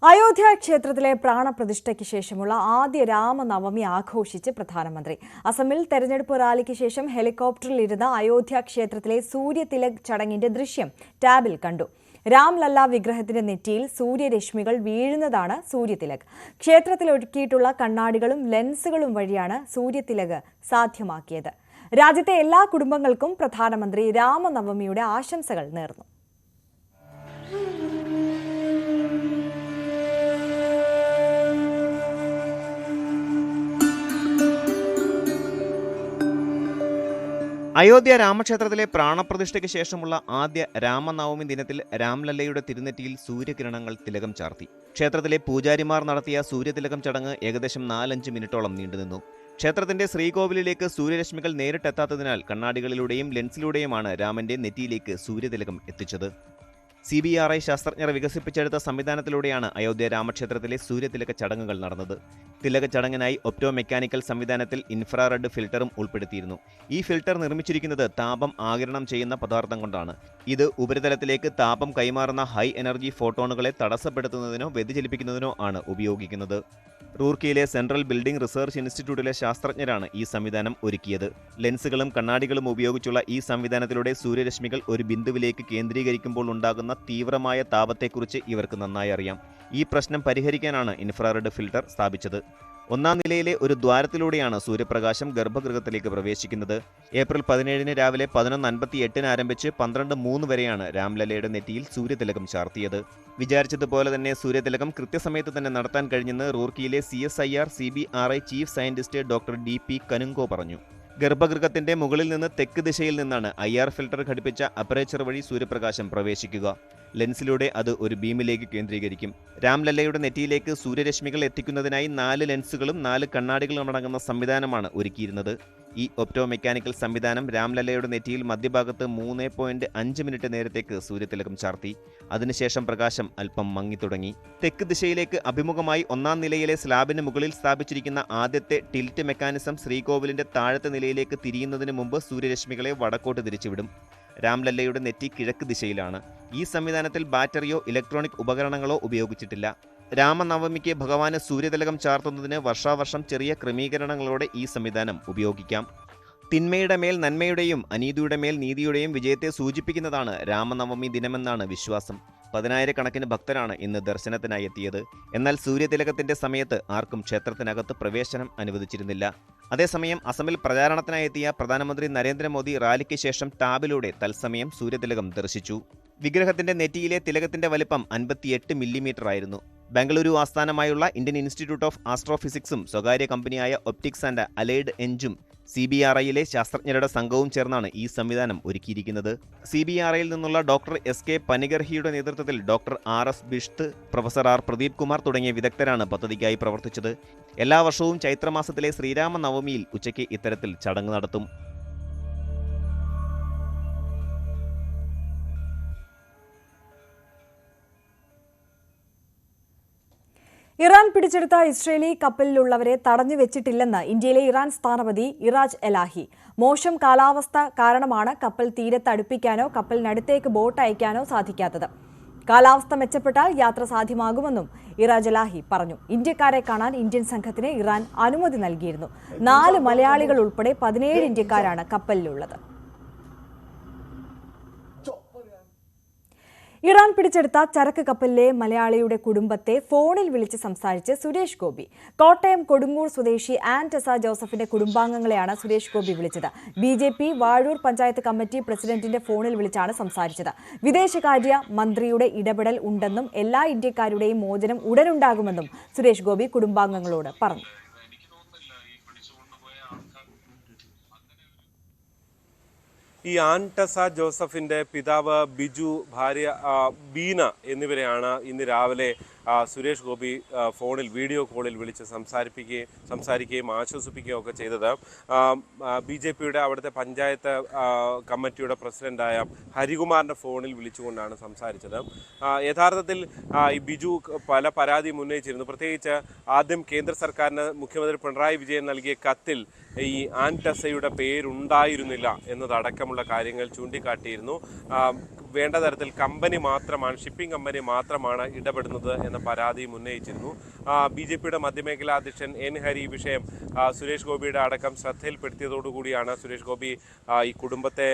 അയോധ്യ ക്ഷേത്രത്തിലെ പ്രാണപ്രതിഷ്ഠയ്ക്ക് ശേഷമുള്ള ആദ്യ രാമനവമി ആഘോഷിച്ച് പ്രധാനമന്ത്രി. അസമിൽ തെരഞ്ഞെടുപ്പ് റാലിക്ക് ശേഷം ഹെലികോപ്റ്ററിൽ ഇരുന്ന അയോധ്യ ക്ഷേത്രത്തിലെ സൂര്യതിലക് ചടങ്ങിന്റെ ദൃശ്യം ടാബിൽ കണ്ടു. രാംലല്ല വിഗ്രഹത്തിന്റെ നെറ്റിയിൽ സൂര്യരശ്മികൾ വീഴുന്നതാണ് സൂര്യതിലക്. ക്ഷേത്രത്തിൽ ഒരുക്കിയിട്ടുള്ള കണ്ണാടികളും ലെൻസുകളും വഴിയാണ് സൂര്യതിലക് സാധ്യമാക്കിയത്. രാജ്യത്തെ എല്ലാ കുടുംബങ്ങൾക്കും പ്രധാനമന്ത്രി രാമനവമിയുടെ ആശംസകൾ നേർന്നു. അയോധ്യ രാമക്ഷേത്രത്തിലെ പ്രാണപ്രതിഷ്ഠയ്ക്ക് ശേഷമുള്ള ആദ്യ രാമനവമി ദിനത്തിൽ രാംലല്ലയുടെ തിരുനെറ്റിയിൽ സൂര്യകിരണങ്ങൾ തിലകം ചാർത്തി. ക്ഷേത്രത്തിലെ പൂജാരിമാർ നടത്തിയ സൂര്യതിലകം ചടങ്ങ് ഏകദേശം 4-5 മിനിറ്റോളം നീണ്ടുനിന്നു. ക്ഷേത്രത്തിന്റെ ശ്രീകോവിലിലേക്ക് സൂര്യരശ്മികൾ നേരിട്ടെത്താത്തതിനാൽ കണ്ണാടികളിലൂടെയും ലെൻസിലൂടെയുമാണ് രാമന്റെ നെറ്റിയിലേക്ക് സൂര്യതിലകം എത്തിച്ചത്. CBRI ശാസ്ത്രജ്ഞർ വികസിപ്പിച്ചെടുത്ത സംവിധാനത്തിലൂടെയാണ് അയോധ്യ രാമക്ഷേത്രത്തിലെ സൂര്യതിലക ചടങ്ങുകൾ നടന്നത്. തിലക ചടങ്ങിനായി ഒപ്റ്റോ മെക്കാനിക്കൽ സംവിധാനത്തിൽ ഇൻഫ്രാറെഡ് ഫിൽറ്ററും ഉൾപ്പെടുത്തിയിരുന്നു. ഈ ഫിൽറ്റർ നിർമ്മിച്ചിരിക്കുന്നത് താപം ആഗിരണം ചെയ്യുന്ന പദാർത്ഥം കൊണ്ടാണ്. ഇത് ഉപരിതലത്തിലേക്ക് താപം കൈമാറുന്ന ഹൈ എനർജി ഫോട്ടോണുകളെ തടസ്സപ്പെടുത്തുന്നതിനോ വ്യതിചലിപ്പിക്കുന്നതിനോ ആണ് ഉപയോഗിക്കുന്നത്. റൂർക്കിയിലെ സെൻട്രൽ ബിൽഡിംഗ് റിസർച്ച് ഇൻസ്റ്റിറ്റ്യൂട്ടിലെ ശാസ്ത്രജ്ഞരാണ് ഈ സംവിധാനം ഒരുക്കിയത്. ലെൻസുകളും കണ്ണാടികളും ഉപയോഗിച്ചുള്ള ഈ സംവിധാനത്തിലൂടെ സൂര്യരശ്മികൾ ഒരു ബിന്ദുവിലേക്ക് കേന്ദ്രീകരിക്കുമ്പോൾ ഉണ്ടാകുന്ന തീവ്രമായ താപത്തെക്കുറിച്ച് ഇവർക്ക് നന്നായി അറിയാം. ഈ പ്രശ്നം പരിഹരിക്കാനാണ് ഇൻഫ്രാറെഡ് ഫിൽറ്റർ സ്ഥാപിച്ചത്. 1-ാം നിലയിലെ ഒരു ദ്വാരത്തിലൂടെയാണ് സൂര്യപ്രകാശം ഗർഭഗൃഹത്തിലേക്ക് പ്രവേശിക്കുന്നത്. ഏപ്രിൽ 17 രാവിലെ 11:58 ആരംഭിച്ച് 12:03 വരെയാണ് രാംലല്ലയുടെ നെറ്റിയിൽ സൂര്യതിലകം ചാർത്തിയത്. വിചാരിച്ചതുപോലെ തന്നെ സൂര്യതിലകം കൃത്യസമയത്ത് തന്നെ നടത്താൻ കഴിഞ്ഞെന്ന് റൂർക്കിയിലെ CSIR CBRI chief scientist doctor DP Kanungo പറഞ്ഞു. ഗർഭഗൃഹത്തിന്റെ മുകളിൽ നിന്ന് തെക്ക് ദിശയിൽ നിന്നാണ് IR ഫിൽട്ടർ ഘടിപ്പിച്ച അപ്പറേച്ചർ വഴി സൂര്യപ്രകാശം പ്രവേശിക്കുക. ലെൻസിലൂടെ അത് ഒരു ബീമിലേക്ക് കേന്ദ്രീകരിക്കും. രാംലല്ലയുടെ നെറ്റിയിലേക്ക് സൂര്യരശ്മികൾ എത്തിക്കുന്നതിനായി 4 ലെൻസുകളും 4 കണ്ണാടികളും അടങ്ങുന്ന സംവിധാനമാണ് ഒരുക്കിയിരുന്നത്. ഈ ഒപ്റ്റോ മെക്കാനിക്കൽ സംവിധാനം രാംലല്ലയുടെ നെറ്റിയിൽ മധ്യഭാഗത്ത് 3.5 മിനിറ്റ് നേരത്തേക്ക് സൂര്യതിലകം ചാർത്തി. അതിനുശേഷം പ്രകാശം അല്പം മങ്ങിത്തുടങ്ങി. തെക്ക് ദിശയിലേക്ക് അഭിമുഖമായി 1-ാം നിലയിലെ സ്ലാബിന് മുകളിൽ സ്ഥാപിച്ചിരിക്കുന്ന ആദ്യത്തെ ടിൽറ്റ് മെക്കാനിസം ശ്രീകോവിലിന്റെ താഴത്തെ നിലയിലേക്ക് തിരിയുന്നതിന് മുമ്പ് സൂര്യരശ്മികളെ വടക്കോട്ട് തിരിച്ചുവിടും. രാംലല്ലയുടെ നെറ്റി കിഴക്ക് ദിശയിലാണ്. ഈ സംവിധാനത്തിൽ ബാറ്ററിയോ ഇലക്ട്രോണിക് ഉപകരണങ്ങളോ ഉപയോഗിച്ചിട്ടില്ല. രാമനവമിക്ക് ഭഗവാന് സൂര്യതിലകം ചാർത്തുന്നതിന് വർഷാവർഷം ചെറിയ ക്രമീകരണങ്ങളോടെ ഈ സംവിധാനം ഉപയോഗിക്കാം. തിന്മയുടെ മേൽ നന്മയുടെയും അനീതിയുടെ മേൽ നീതിയുടെയും വിജയത്തെ സൂചിപ്പിക്കുന്നതാണ് രാമനവമി ദിനമെന്നാണ് വിശ്വാസം. 10,000-കണക്കിന് ഭക്തരാണ് ഇന്ന് ദർശനത്തിനായി എത്തിയത്. എന്നാൽ സൂര്യതിലകത്തിന്റെ സമയത്ത് ആർക്കും ക്ഷേത്രത്തിനകത്ത് പ്രവേശനം അനുവദിച്ചിരുന്നില്ല. അതേസമയം അസമിൽ പ്രചാരണത്തിനായി എത്തിയ പ്രധാനമന്ത്രി നരേന്ദ്രമോദി റാലിക്ക് ശേഷം ടാബിലൂടെ തത്സമയം സൂര്യതിലകം ദർശിച്ചു. വിഗ്രഹത്തിന്റെ നെറ്റിയിലെ തിലകത്തിന്റെ വലിപ്പം 58 മില്ലിമീറ്റർ ആയിരുന്നു. ബംഗളൂരു ആസ്ഥാനമായുള്ള ഇന്ത്യൻ ഇൻസ്റ്റിറ്റ്യൂട്ട് ഓഫ് ആസ്ട്രോഫിസിക്സും സ്വകാര്യ കമ്പനിയായ ഒപ്റ്റിക്സ് ആൻഡ് അലൈഡ് എൻജും CBRIയിലെ ശാസ്ത്രജ്ഞരുടെ സംഘവും ചേർന്നാണ് ഈ സംവിധാനം ഒരുക്കിയിരിക്കുന്നത്. CBRIയിൽ നിന്നുള്ള ഡോക്ടർ SK പനിഗർഹിയുടെ നേതൃത്വത്തിൽ doctor RS Bisht, professor R Pradeep Kumar തുടങ്ങിയ വിദഗ്ധരാണ് പദ്ധതിക്കായി പ്രവർത്തിച്ചത്. എല്ലാ വർഷവും ചൈത്രമാസത്തിലെ ശ്രീരാമനവമിയിൽ ഉച്ചയ്ക്ക് ഇത്തരത്തിൽ ചടങ്ങ് നടത്തും. ഇറാൻ പിടിച്ചെടുത്ത ഇസ്രേലി കപ്പലിലുള്ളവരെ തടഞ്ഞു വെച്ചിട്ടില്ലെന്ന് ഇന്ത്യയിലെ ഇറാൻ സ്ഥാനപതി ഇറാജ് എലാഹി. മോശം കാലാവസ്ഥ കാരണമാണ് കപ്പൽ തീരത്ത് അടുപ്പിക്കാനോ കപ്പലിനടുത്തേക്ക് ബോട്ട് അയക്കാനോ സാധിക്കാത്തത്. കാലാവസ്ഥ മെച്ചപ്പെട്ടാൽ യാത്ര സാധ്യമാകുമെന്നും ഇറാജ് എലാഹി പറഞ്ഞു. ഇന്ത്യക്കാരെ കാണാൻ ഇന്ത്യൻ സംഘത്തിന് ഇറാൻ അനുമതി നൽകിയിരുന്നു. 4 മലയാളികൾ ഉൾപ്പെടെ 17 ഇന്ത്യക്കാരാണ് കപ്പലിലുള്ളത്. ഇറാൻ പിടിച്ചെടുത്ത ചരക്ക് കപ്പലിലെ മലയാളിയുടെ കുടുംബത്തെ ഫോണിൽ വിളിച്ച് സംസാരിച്ച് സുരേഷ് ഗോപി. കോട്ടയം കൊടുങ്ങൂർ സ്വദേശി ആൻറ്റസ ജോസഫിന്റെ കുടുംബാംഗങ്ങളെയാണ് സുരേഷ് ഗോപി വിളിച്ചത്. BJP വാഴൂർ പഞ്ചായത്ത് കമ്മിറ്റി പ്രസിഡന്റിന്റെ ഫോണിൽ വിളിച്ചാണ് സംസാരിച്ചത്. വിദേശകാര്യ മന്ത്രിയുടെ ഇടപെടൽ ഉണ്ടെന്നും എല്ലാ ഇന്ത്യക്കാരുടെയും മോചനം ഉടനുണ്ടാകുമെന്നും സുരേഷ് ഗോപി കുടുംബാംഗങ്ങളോട് പറഞ്ഞു. ഈ ആൻറ്റസ ജോസഫിൻ്റെ പിതാവ് ബിജു, ഭാര്യ ബീന എന്നിവരെയാണ് ഇന്ന് രാവിലെ സുരേഷ് ഗോപി ഫോണിൽ വീഡിയോ കോളിൽ വിളിച്ച് സംസാരിക്കുകയും ആശ്വസിപ്പിക്കുകയും ഒക്കെ ചെയ്തത്. BJPയുടെ അവിടുത്തെ പഞ്ചായത്ത് കമ്മിറ്റിയുടെ പ്രസിഡന്റായ ഹരികുമാറിൻ്റെ ഫോണിൽ വിളിച്ചുകൊണ്ടാണ് സംസാരിച്ചത്. യഥാർത്ഥത്തിൽ ഈ ബിജു പല പരാതിയും ഉന്നയിച്ചിരുന്നു. പ്രത്യേകിച്ച് ആദ്യം കേന്ദ്ര സർക്കാരിന് മുഖ്യമന്ത്രി പിണറായി വിജയൻ നൽകിയ കത്തിൽ ഈ ആൻറ്റസയുടെ പേരുണ്ടായിരുന്നില്ല എന്നതടക്കമുള്ള കാര്യങ്ങൾ ചൂണ്ടിക്കാട്ടിയിരുന്നു. വേണ്ട തരത്തിൽ ഷിപ്പിംഗ് കമ്പനി മാത്രമാണ് ഇടപെടുന്നത് എന്ന പരാതിയും ഉന്നയിച്ചിരുന്നു. BJPയുടെ മധ്യമേഖലാ അധ്യക്ഷൻ N. ഹരി ഈ വിഷയം സുരേഷ് ഗോപിയുടെ അടക്കം ശ്രദ്ധയിൽപ്പെടുത്തിയതോടുകൂടിയാണ് സുരേഷ് ഗോപി ഈ കുടുംബത്തെ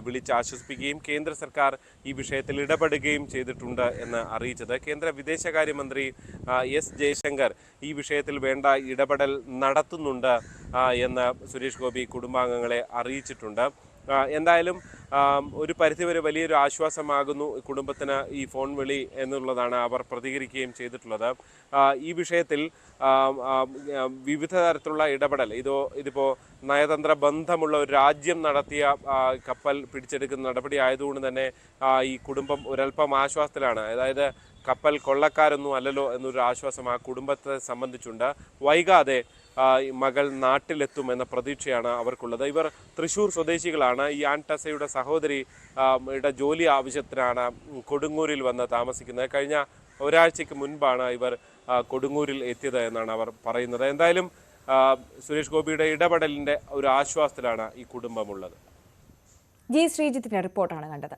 വിളിച്ച് ആശ്വസിപ്പിക്കുകയും കേന്ദ്ര സർക്കാർ ഈ വിഷയത്തിൽ ഇടപെടുകയും ചെയ്തിട്ടുണ്ട് എന്ന് അറിയിച്ചത്. കേന്ദ്ര വിദേശകാര്യമന്ത്രി S. ജയശങ്കർ ഈ വിഷയത്തിൽ വേണ്ട ഇടപെടൽ നടത്തുന്നുണ്ട് എന്ന് സുരേഷ് ഗോപി കുടുംബാംഗങ്ങളെ അറിയിച്ചിട്ടുണ്ട്. എന്തായാലും ഒരു പരിധിവരെ വലിയൊരു ആശ്വാസമാകുന്നു കുടുംബത്തിന് ഈ ഫോൺ വിളി എന്നുള്ളതാണ് അവർ പ്രതികരിക്കുകയും ചെയ്തിട്ടുള്ളത്. ഈ വിഷയത്തിൽ വിവിധ തരത്തിലുള്ള ഇടപെടൽ ഇതിപ്പോൾ നയതന്ത്ര ബന്ധമുള്ള ഒരു രാജ്യം നടത്തിയ കപ്പൽ പിടിച്ചെടുക്കുന്ന നടപടി ആയതുകൊണ്ട് തന്നെ ഈ കുടുംബം ഒരൽപ്പം ആശ്വാസത്തിലാണ്. അതായത് കപ്പൽ കൊള്ളക്കാരൊന്നും അല്ലല്ലോ എന്നൊരു ആശ്വാസം ആ കുടുംബത്തെ സംബന്ധിച്ചുണ്ട്. വൈകാതെ മകൾ നാട്ടിലെത്തുമെന്ന പ്രതീക്ഷയാണ് അവർക്കുള്ളത്. ഇവർ തൃശ്ശൂർ സ്വദേശികളാണ്. ഈ ആൻടസയുടെ സഹോദരിയുടെ ജോലി ആവശ്യത്തിനാണ് കൊടുങ്ങൂരിൽ വന്ന് താമസിക്കുന്നത്. കഴിഞ്ഞ ഒരാഴ്ചയ്ക്ക് മുൻപാണ് ഇവർ കൊടുങ്ങൂരിൽ എത്തിയത് എന്നാണ് അവർ പറയുന്നത്. എന്തായാലും സുരേഷ് ഗോപിയുടെ ഇടപെടലിൻ്റെ ഒരു ആശ്വാസത്തിലാണ് ഈ കുടുംബമുള്ളത്. ജി ശ്രീജിത്തിന്റെ റിപ്പോർട്ടാണ് കണ്ടത്.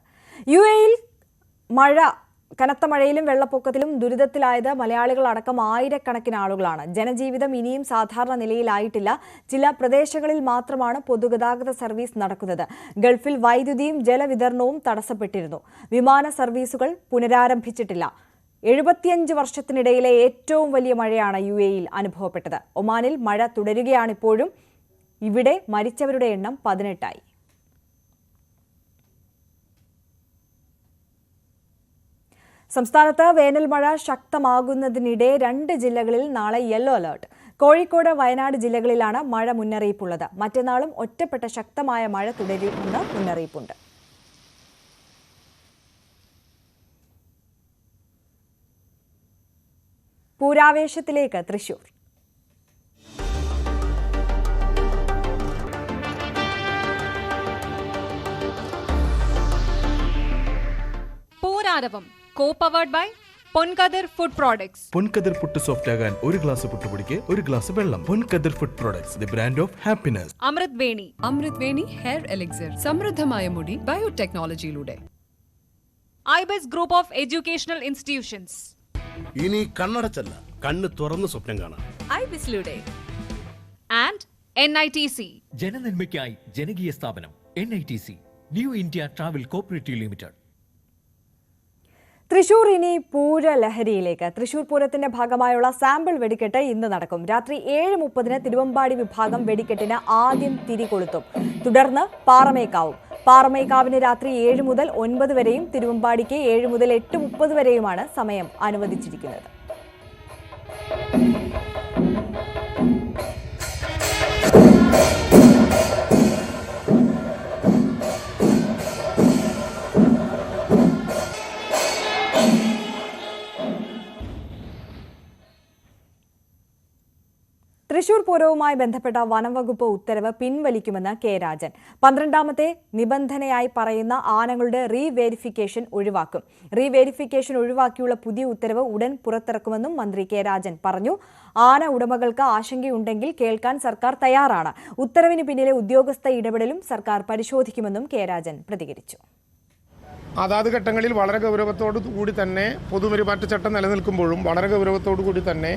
UAE-യിൽ കനത്ത മഴയിലും വെള്ളപ്പൊക്കത്തിലും ദുരിതത്തിലായത് മലയാളികൾ അടക്കം ആയിരക്കണക്കിന് ആളുകളാണ്. ജനജീവിതം ഇനിയും സാധാരണ നിലയിലായിട്ടില്ല. ചില പ്രദേശങ്ങളിൽ മാത്രമാണ് പൊതുഗതാഗത സർവീസ് നടക്കുന്നത്. ഗൾഫിൽ വൈദ്യുതിയും ജലവിതരണവും തടസ്സപ്പെട്ടിരുന്നു. വിമാന സർവീസുകൾ പുനരാരംഭിച്ചിട്ടില്ല. 75 വർഷത്തിനിടയിലെ ഏറ്റവും വലിയ മഴയാണ് UAE-യിൽ അനുഭവപ്പെട്ടത്. ഒമാനിൽ മഴ തുടരുകയാണിപ്പോഴും. ഇവിടെ മരിച്ചവരുടെ എണ്ണം 18ആയി. സംസ്ഥാനത്ത് വേനൽ മഴ ശക്തമാകുന്നതിനിടെ 2 ജില്ലകളിൽ നാളെ യെല്ലോ അലർട്ട്. കോഴിക്കോട്, വയനാട് ജില്ലകളിലാണ് മഴ മുന്നറിയിപ്പുള്ളത്. മറ്റന്നാളും ഒറ്റപ്പെട്ട ശക്തമായ മഴ തുടരുമെന്ന് മുന്നറിയിപ്പുണ്ട്. പൂരാവേശത്തിലേക്ക് തൃശൂർ. പൂരാരവം co-powered by Ponkathir food products. Ponkathir puttu soft ആകാൻ ഒരു ഗ്ലാസ് പുട്ടുപൊടിക്ക് ഒരു ഗ്ലാസ് വെള്ളം. Ponkathir food products, the brand of happiness. Amrit Veni hair elixir, സമൃദ്ധമായ മുടി ബയോടെക്നോളജിയിലൂടെ. IBIS group of educational institutions. ഇനി കണ്ണടച്ചല്ല, കണ്ണ് തുറന്ന് സ്വപ്നം കാണാം. ഐബിസിലൂടെ. And NITC. ജനനന്മയ്ക്കായി ജനകീയ സ്ഥാപനം NITC, new India travel cooperative limited. Thrissur ഇനി പൂരലഹരിയിലേക്ക്. തൃശൂർ പൂരത്തിന്റെ ഭാഗമായുള്ള സാമ്പിൾ വെടിക്കെട്ട് ഇന്ന് നടക്കും. രാത്രി 7:30 തിരുവമ്പാടി വിഭാഗം വെടിക്കെട്ടിന് ആദ്യം തിരികൊളുത്തും. തുടർന്ന് പാറമേക്കാവും. പാറമേക്കാവിന് രാത്രി 7 മുതൽ 9 വരെയും തിരുവമ്പാടിക്ക് 7 മുതൽ 8:30 വരെയുമാണ് സമയം അനുവദിച്ചിരിക്കുന്നത്. തൃശൂർ പൂരവുമായി ബന്ധപ്പെട്ട വനംവകുപ്പ് ഉത്തരവ് പിൻവലിക്കുമെന്ന് കെ രാജൻ. 12ാമത്തെ നിബന്ധനയായി പറയുന്ന ആനകളുടെ റീവേരിഫിക്കേഷൻ ഒഴിവാക്കും. റീവേരിഫിക്കേഷൻ ഒഴിവാക്കിയുള്ള പുതിയ ഉത്തരവ് ഉടൻ പുറത്തിറക്കുമെന്നും മന്ത്രി കെ രാജൻ പറഞ്ഞു. ആന ഉടമകൾക്ക് ആശങ്കയുണ്ടെങ്കിൽ കേൾക്കാൻ സർക്കാർ തയ്യാറാണ്. ഉത്തരവിന് പിന്നിലെ ഉദ്യോഗസ്ഥ ഇടപെടലും സർക്കാർ പരിശോധിക്കുമെന്നും കെ രാജൻ പ്രതികരിച്ചു. അതാത് ഘട്ടങ്ങളിൽ വളരെ ഗൗരവത്തോടു കൂടി തന്നെ പൊതുപെരുമാറ്റച്ചട്ടം നിലനിൽക്കുമ്പോഴും വളരെ ഗൗരവത്തോടു കൂടി തന്നെ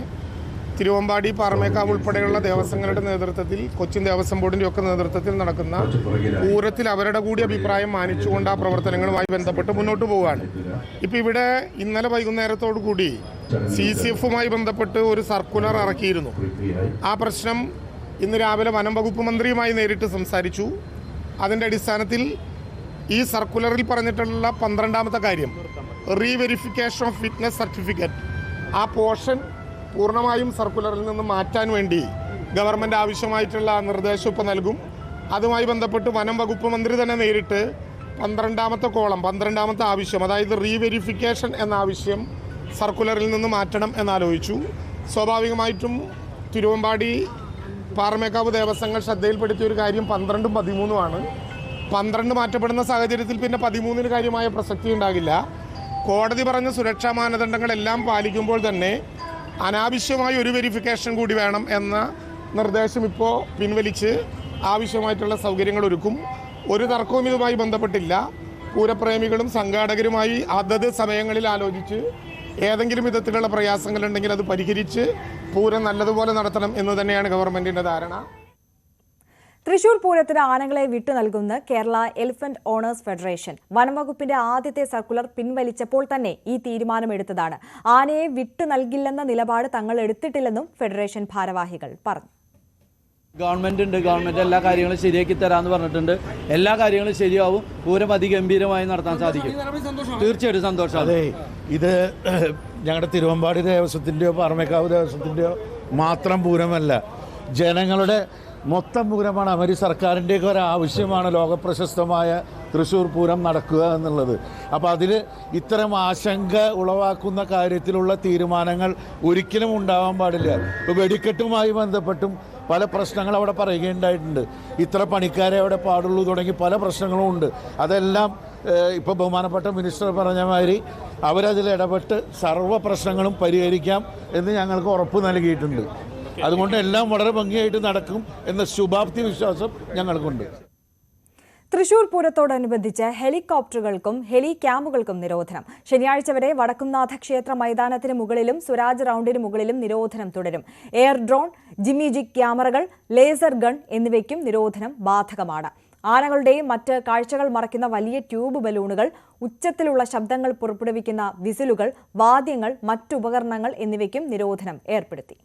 തിരുവമ്പാടി, പാറമേക്കാവ് ഉൾപ്പെടെയുള്ള ദേവസ്വങ്ങളുടെ നേതൃത്വത്തിൽ, കൊച്ചിൻ ദേവസ്വം ബോർഡിൻ്റെ ഒക്കെ നേതൃത്വത്തിൽ നടക്കുന്ന പൂരത്തിൽ അവരുടെ കൂടി അഭിപ്രായം മാനിച്ചുകൊണ്ട് ആ പ്രവർത്തനങ്ങളുമായി ബന്ധപ്പെട്ട് മുന്നോട്ട് പോവുകയാണ്. ഇപ്പോൾ ഇവിടെ ഇന്നലെ വൈകുന്നേരത്തോടു കൂടി CCF-മായി ബന്ധപ്പെട്ട് ഒരു സർക്കുലർ ഇറക്കിയിരുന്നു. ആ പ്രശ്നം ഇന്ന് രാവിലെ വനം വകുപ്പ് മന്ത്രിയുമായി നേരിട്ട് സംസാരിച്ചു. അതിൻ്റെ അടിസ്ഥാനത്തിൽ ഈ സർക്കുലറിൽ പറഞ്ഞിട്ടുള്ള 12ാമത്തെ കാര്യം, റീവെരിഫിക്കേഷൻ ഓഫ് ഫിറ്റ്നസ് സർട്ടിഫിക്കറ്റ്, ആ പോർഷൻ പൂർണ്ണമായും സർക്കുലറിൽ നിന്ന് മാറ്റാൻ വേണ്ടി ഗവൺമെൻറ് ആവശ്യമായിട്ടുള്ള നിർദ്ദേശം ഇപ്പോൾ നൽകും. അതുമായി ബന്ധപ്പെട്ട് വനം വകുപ്പ് മന്ത്രി തന്നെ നേരിട്ട് 12ാമത്തെ കോളം, 12ാമത്തെ ആവശ്യം, അതായത് റീവെരിഫിക്കേഷൻ എന്ന ആവശ്യം സർക്കുലറിൽ നിന്ന് മാറ്റണം എന്നാലോചിച്ചു. സ്വാഭാവികമായിട്ടും തിരുവമ്പാടി, പാറമേക്കാവ് ദേവസ്വങ്ങൾ ശ്രദ്ധയിൽപ്പെടുത്തിയ ഒരു കാര്യം 12ഉം 13ഉമാണ്. 12 മാറ്റപ്പെടുന്ന സാഹചര്യത്തിൽ പിന്നെ 13-ന് കാര്യമായ പ്രസക്തി ഉണ്ടാകില്ല. കോടതി പറഞ്ഞ സുരക്ഷാ മാനദണ്ഡങ്ങളെല്ലാം പാലിക്കുമ്പോൾ തന്നെ അനാവശ്യമായ ഒരു വെരിഫിക്കേഷൻ കൂടി വേണം എന്ന നിർദ്ദേശം ഇപ്പോൾ പിൻവലിച്ച് ആവശ്യമായിട്ടുള്ള സൗകര്യങ്ങൾ ഒരുക്കും. ഒരു തർക്കവും ഇതുമായി ബന്ധപ്പെട്ടില്ല. പൂരപ്രേമികളും സംഘാടകരുമായി അതത് സമയങ്ങളിൽ ആലോചിച്ച് ഏതെങ്കിലും വിധത്തിലുള്ള പ്രയാസങ്ങളുണ്ടെങ്കിൽ അത് പരിഹരിച്ച് പൂരം നല്ലതുപോലെ നടത്തണം എന്ന് തന്നെയാണ് ഗവൺമെന്റിന്റെ ധാരണ. തൃശൂർ പൂരത്തിന് ആനകളെ വിട്ടു നൽകുന്ന കേരള എലിഫന്റ് ഓണേഴ്സ് ഫെഡറേഷൻ വനംവകുപ്പിന്റെ ആദ്യത്തെ സർക്കുലർ പിൻവലിച്ചപ്പോൾ തന്നെ ഈ തീരുമാനമെടുത്തതാണ്. ആനയെ വിട്ടു നൽകില്ലെന്ന നിലപാട് തങ്ങൾ എടുത്തിട്ടില്ലെന്നും ഫെഡറേഷൻ ഭാരവാഹികൾ പറഞ്ഞു. ഗവൺമെന്റ് എല്ലാ കാര്യങ്ങളും ശരിയാക്കി തരാമെന്ന് പറഞ്ഞിട്ടുണ്ട്. എല്ലാ കാര്യങ്ങളും ശരിയാവും. പൂരം അതിഗംഭീരമായി നടത്താൻ സാധിക്കും. തീർച്ചയായിട്ടും സന്തോഷം. അതെ, ഇത് ഞങ്ങളുടെ തിരുവമ്പാടി ദേവസ്വത്തിൻ്റെയോ പാറമേക്കാവ് ദേവസ്വത്തിൻ്റെയോ മാത്രം പൂരമല്ല, ജനങ്ങളുടെ മൊത്തം പൂരമാണ്. അമേരി സർക്കാരിൻ്റെയൊക്കെ ഒരു ആവശ്യമാണ് ലോകപ്രശസ്തമായ തൃശ്ശൂർ പൂരം നടക്കുക എന്നുള്ളത്. അപ്പോൾ അതിൽ ഇത്തരം ആശങ്ക ഉളവാക്കുന്ന കാര്യത്തിലുള്ള തീരുമാനങ്ങൾ ഒരിക്കലും ഉണ്ടാവാൻ പാടില്ല. ഇപ്പോൾ വെടിക്കെട്ടുമായി ബന്ധപ്പെട്ടും പല പ്രശ്നങ്ങൾ അവിടെ പറയുകയുണ്ടായിട്ടുണ്ട്. ഇത്ര പണിക്കാരെ അവിടെ പാടുള്ളൂ തുടങ്ങി പല പ്രശ്നങ്ങളും ഉണ്ട്. അതെല്ലാം ഇപ്പോൾ ബഹുമാനപ്പെട്ട മിനിസ്റ്റർ പറഞ്ഞ മാതിരി അവരതിൽ ഇടപെട്ട് സർവ്വ പ്രശ്നങ്ങളും പരിഹരിക്കാം എന്ന് ഞങ്ങൾക്ക് ഉറപ്പ് നൽകിയിട്ടുണ്ട്. അതുകൊണ്ട് എല്ലാം വളരെ ഭംഗിയായിട്ട് നടക്കും എന്ന ശുഭാപ്തി വിശ്വാസം ഞങ്ങൾക്കുണ്ട്. തൃശൂർ പൂരത്തോടനുബന്ധിച്ച് ഹെലികോപ്റ്ററുകൾക്കും ഹെലി ക്യാമ്പുകൾക്കും നിരോധനം. ശനിയാഴ്ച വരെ വടക്കുംനാഥ ക്ഷേത്ര മൈതാനത്തിന് മുകളിലും സ്വരാജ് റൌണ്ടിന് മുകളിലും നിരോധനം തുടരും. എയർ ഡ്രോൺ, ജിമ്മി ജിഗ് ക്യാമറകൾ, ലേസർ ഗൺ എന്നിവയ്ക്കും നിരോധനം ബാധകമാണ്. ആനകളുടെയും മറ്റ് കാഴ്ചകൾ മറയ്ക്കുന്ന വലിയ ട്യൂബ് ബലൂണുകൾ, ഉച്ചത്തിലുള്ള ശബ്ദങ്ങൾ പുറപ്പെടുവിക്കുന്ന വിസിലുകൾ, വാദ്യങ്ങൾ, മറ്റുപകരണങ്ങൾ എന്നിവയ്ക്കും നിരോധനം ഏർപ്പെടുത്തി.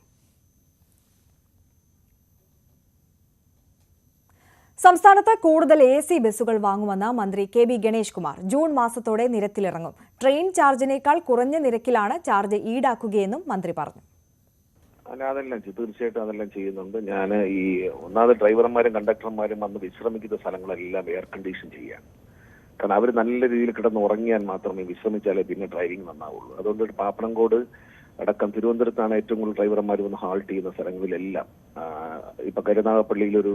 സംസ്ഥാനത്ത് കൂടുതൽ AC ബസ്സുകൾ വാങ്ങുമെന്ന് മന്ത്രി കെ.ബി. ഗണേഷ് കുമാർ. ജൂൺ മാസത്തോടെ നിരത്തിലിറങ്ങും. ട്രെയിൻ ചാർജിനേക്കാൾ കുറഞ്ഞ നിരക്കിലാണ് ചാർജ് ഈടാക്കുകയെന്നും മന്ത്രി പറഞ്ഞു. അതെല്ലാം തീർച്ചയായിട്ടും അതെല്ലാം ചെയ്യുന്നുണ്ട്. ഞാൻ ഈ ഒന്നാമത് ഡ്രൈവർമാരും കണ്ടക്ടർമാരും വന്ന് വിശ്രമിക്കുന്ന സ്ഥലങ്ങളെല്ലാം എയർ കണ്ടീഷൻ ചെയ്യാൻ. കാരണം അവർ നല്ല രീതിയിൽ കിടന്ന് ഉറങ്ങിയാൽ മാത്രമേ വിശ്രമിച്ചാലേ പിന്നെ ഡ്രൈവിംഗ് നന്നാവുള്ളൂ. അതുകൊണ്ട് പാപ്പനംകോട് അടക്കം തിരുവനന്തപുരത്താണ് ഏറ്റവും കൂടുതൽ ഡ്രൈവർമാർ വന്ന് ഹാൾട്ട് ചെയ്യുന്ന സ്ഥലങ്ങളിലെല്ലാം ഇപ്പൊ കരുനാഗപ്പള്ളിയിലൊരു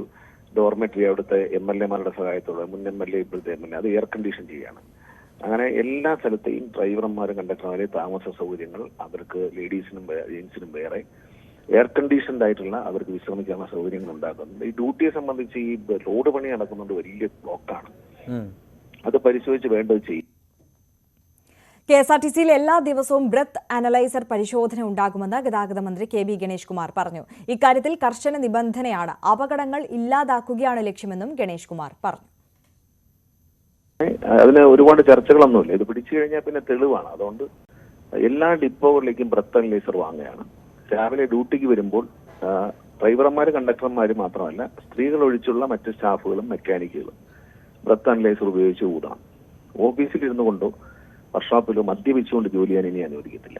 ഡോർമെട്രി അവിടുത്തെ MLA-മാരുടെ സഹായത്തോടെ മുൻ MLA ഇപ്പോഴത്തെ MLA അത് എയർ കണ്ടീഷൻ ചെയ്യാണ്. അങ്ങനെ എല്ലാ സ്ഥലത്തെയും ഡ്രൈവർമാരും കണ്ടക്ടർമാരെയും താമസ സൗകര്യങ്ങൾ അവർക്ക് ലേഡീസിനും ജെന്റ്സിനും വേറെ എയർ കണ്ടീഷൻഡ് ആയിട്ടുള്ള അവർക്ക് വിശ്രമിക്കാനുള്ള സൗകര്യങ്ങൾ ഉണ്ടാക്കുന്നുണ്ട്. ഈ ഡ്യൂട്ടിയെ സംബന്ധിച്ച് ഈ റോഡ് പണി നടക്കുന്നുണ്ട്, വലിയ ബ്ലോക്കാണ്. അത് പരിശോധിച്ച് വേണ്ടത് ചെയ്യും. KSRTCയിൽ എല്ലാ ദിവസവും ബ്രത്ത് അനലൈസർ പരിശോധന ഉണ്ടാകുമെന്ന് ഗതാഗത മന്ത്രി കെ.ബി. ഗണേഷ് കുമാർ പറഞ്ഞു. ഇക്കാര്യത്തിൽ കർശന നിബന്ധനയാണ്. അപകടങ്ങൾ ഇല്ലാതാക്കുകയാണ് ലക്ഷ്യമെന്നും ഗണേഷ് കുമാർ പറഞ്ഞു. അതിന് ഒരുപാട് ചർച്ചകളൊന്നുമില്ല. ഇത് പിടിച്ചു കഴിഞ്ഞാൽ പിന്നെ തെളിവാണ്. അതുകൊണ്ട് എല്ലാ ഡിപ്പോകളിലേക്കും ബ്രത്ത് അനലൈസർ വാങ്ങുകയാണ്. രാവിലെ ഡ്യൂട്ടിക്ക് വരുമ്പോൾ ഡ്രൈവർമാരും കണ്ടക്ടർമാരും മാത്രമല്ല, സ്ത്രീകൾ ഒഴിച്ചുള്ള മറ്റ് സ്റ്റാഫുകളും മെക്കാനിക്കുകളും ബ്രത്ത് അനലൈസർ ഉപയോഗിച്ച് കൂടണം. ഓഫീസിലിരുന്നു കൊണ്ടോ വർക്ക്ഷോപ്പിലോ മദ്യപിച്ചുകൊണ്ട് ജോലി ചെയ്യാൻ ഇനി അനുവദിക്കത്തില്ല.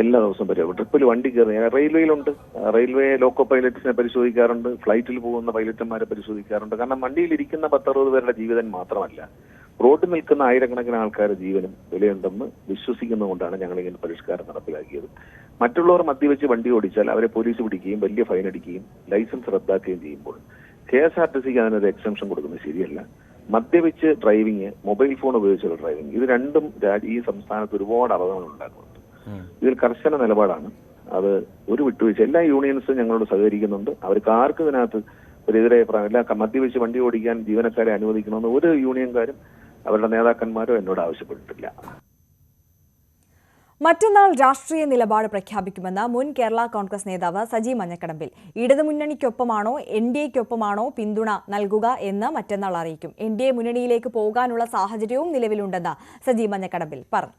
എല്ലാ ദിവസവും പരിശോധിക്കും. ട്രിപ്പിൽ വണ്ടി കയറി റെയിൽവേയിലുണ്ട്. റെയിൽവേ ലോക്കോ പൈലറ്റ്സിനെ പരിശോധിക്കാറുണ്ട്, ഫ്ലൈറ്റിൽ പോകുന്ന പൈലറ്റുമാരെ പരിശോധിക്കാറുണ്ട്. കാരണം വണ്ടിയിലിരിക്കുന്ന 10-60 പേരുടെ ജീവിതം മാത്രമല്ല, റോഡിൽ നിൽക്കുന്ന ആയിരക്കണക്കിന് ആൾക്കാരുടെ ജീവനും വിലയുണ്ടെന്ന് വിശ്വസിക്കുന്നതുകൊണ്ടാണ് ഞങ്ങൾ ഇങ്ങനെ പരിഷ്കാരം നടപ്പിലാക്കിയത്. മറ്റുള്ളവർ മദ്യവെച്ച് വണ്ടി ഓടിച്ചാൽ അവരെ പോലീസ് പിടിക്കുകയും വലിയ ഫൈൻ അടിക്കുകയും ലൈസൻസ് റദ്ദാക്കുകയും ചെയ്യുമ്പോൾ KSRTCക്ക് അതിനൊരു എക്സംഷൻ കൊടുക്കുന്നത് ശരിയല്ല. മദ്യവെച്ച് ഡ്രൈവിംഗ്, മൊബൈൽ ഫോൺ ഉപയോഗിച്ചുള്ള ഡ്രൈവിംഗ്, ഇത് രണ്ടും ഈ സംസ്ഥാനത്ത് ഒരുപാട് അപകടങ്ങൾ ഉണ്ടാക്കുന്നുണ്ട്. ഇതിൽ കർശന നിലപാടാണ്. അത് ഒരു വിട്ടുവീഴ്ച എല്ലാ യൂണിയൻസും ഞങ്ങളോട് സഹകരിക്കുന്നുണ്ട്. അവർക്ക് ആർക്കും ഇതിനകത്ത് ഒരെതിരെ എല്ലാ മദ്യവെച്ച് വണ്ടി ഓടിക്കാൻ ജീവനക്കാരെ അനുവദിക്കണമെന്ന് ഒരു യൂണിയൻകാരും അവരുടെ നേതാക്കന്മാരോ എന്നോട് ആവശ്യപ്പെട്ടിട്ടില്ല. മറ്റന്നാൾ രാഷ്ട്രീയ നിലപാട് പ്രഖ്യാപിക്കുമെന്ന് മുൻ കേരള കോൺഗ്രസ് നേതാവ് സജി മഞ്ഞക്കടമ്പിൽ. ഇടതുമുന്നണിക്കൊപ്പമാണോ NDAയ്ക്കൊപ്പമാണോ പിന്തുണ നൽകുക എന്ന് മറ്റന്നാൾ അറിയിക്കും. NDA മുന്നണിയിലേക്ക് പോകാനുള്ള സാഹചര്യവും നിലവിലുണ്ടെന്ന് സജി മഞ്ഞക്കടമ്പിൽ പറഞ്ഞു.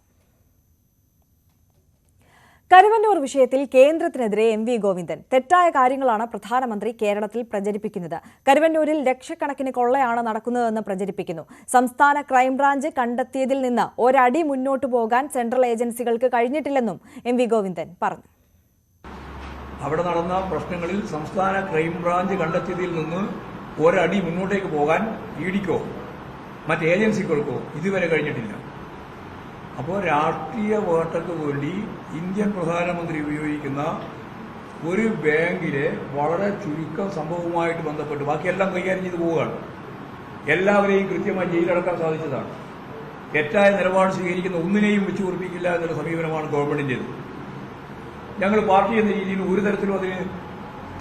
കരുവന്നൂർ വിഷയത്തിൽ കേന്ദ്രത്തിനെതിരെ MV ഗോവിന്ദൻ. തെറ്റായ കാര്യങ്ങളാണ് പ്രധാനമന്ത്രി കേരളത്തിൽ പ്രചരിപ്പിക്കുന്നത്. കരുവന്നൂരിൽ ലക്ഷക്കണക്കിന് കൊള്ളയാണ് നടക്കുന്നതെന്ന് പ്രചരിപ്പിക്കുന്നു. സംസ്ഥാന ക്രൈംബ്രാഞ്ച് കണ്ടെത്തിയതിൽ നിന്ന് ഒരടി മുന്നോട്ട് പോകാൻ സെൻട്രൽ ഏജൻസികൾക്ക് കഴിഞ്ഞിട്ടില്ലെന്നും MV ഗോവിന്ദൻ പറഞ്ഞു. അവിടെ നടന്ന പ്രശ്നങ്ങളിൽ സംസ്ഥാന ക്രൈംബ്രാഞ്ച് കണ്ടെത്തിയതിൽ നിന്ന് ഒരടി മുന്നോട്ടേക്ക് പോകാൻ EDക്കോ മറ്റ് ഏജൻസികൾക്കോ ഇതുവരെ കഴിഞ്ഞിട്ടില്ല. അപ്പോൾ രാഷ്ട്രീയ വേട്ടയ്ക്ക് വേണ്ടി ഇന്ത്യൻ പ്രധാനമന്ത്രി ഉപയോഗിക്കുന്ന ഒരു ബാങ്കിലെ വളരെ ചുരുക്കം സംഭവവുമായിട്ട് ബന്ധപ്പെട്ട് ബാക്കിയെല്ലാം കൈകാര്യം ചെയ്ത് പോവുകയാണ്. എല്ലാവരെയും കൃത്യമായി ജയിലടക്കാൻ സാധിച്ചതാണ്. തെറ്റായ നിലപാട് സ്വീകരിക്കുന്ന ഒന്നിനെയും വെച്ചു ഉറപ്പിക്കില്ല എന്നുള്ള സമീപനമാണ് ഗവൺമെന്റിൻ്റേത്. ഞങ്ങൾ പാർട്ടി എന്ന രീതിയിൽ ഒരു തരത്തിലും അതിന്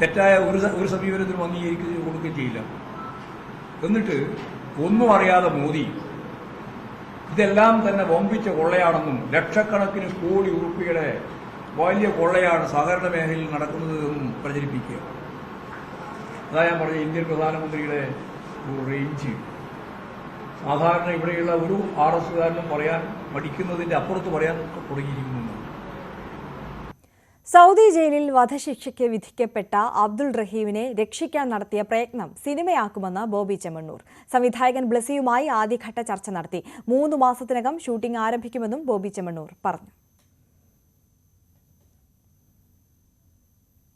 തെറ്റായ ഒരു സമീപനത്തിനും അംഗീകരിക്കുകയും കൊടുക്കുകയും ചെയ്യില്ല. എന്നിട്ട് ഒന്നും അറിയാതെ മോദി ഇതെല്ലാം തന്നെ വമ്പിച്ച കൊള്ളയാണെന്നും ലക്ഷക്കണക്കിന് കോടി ഉറുപ്പിയുടെ വലിയ കൊള്ളയാണ് സഹകരണ മേഖലയിൽ നടക്കുന്നത് എന്നും പ്രചരിപ്പിക്കുക. അതാ ഞാൻ പറഞ്ഞ ഇന്ത്യൻ പ്രധാനമന്ത്രിയുടെ ഒരു റേഞ്ച് സാധാരണ ഇവിടെയുള്ള ഒരു RSകാരനും പറയാൻ മടിക്കുന്നതിന്റെ അപ്പുറത്ത് പറയാൻ തുടങ്ങിയിരിക്കുന്നു. സൗദി ജയിലിൽ വധശിക്ഷയ്ക്ക് വിധിക്കപ്പെട്ട അബ്ദുൾ റഹീമിനെ രക്ഷിക്കാൻ നടത്തിയ പ്രയത്നം സിനിമയാക്കുമെന്ന് ബോബി ചെമ്മണ്ണൂർ. സംവിധായകൻ ബ്ലസിയുമായി ആദ്യഘട്ട ചർച്ച നടത്തി. 3 മാസത്തിനകം ഷൂട്ടിംഗ് ആരംഭിക്കുമെന്നും ബോബി ചെമ്മണ്ണൂർ പറഞ്ഞു.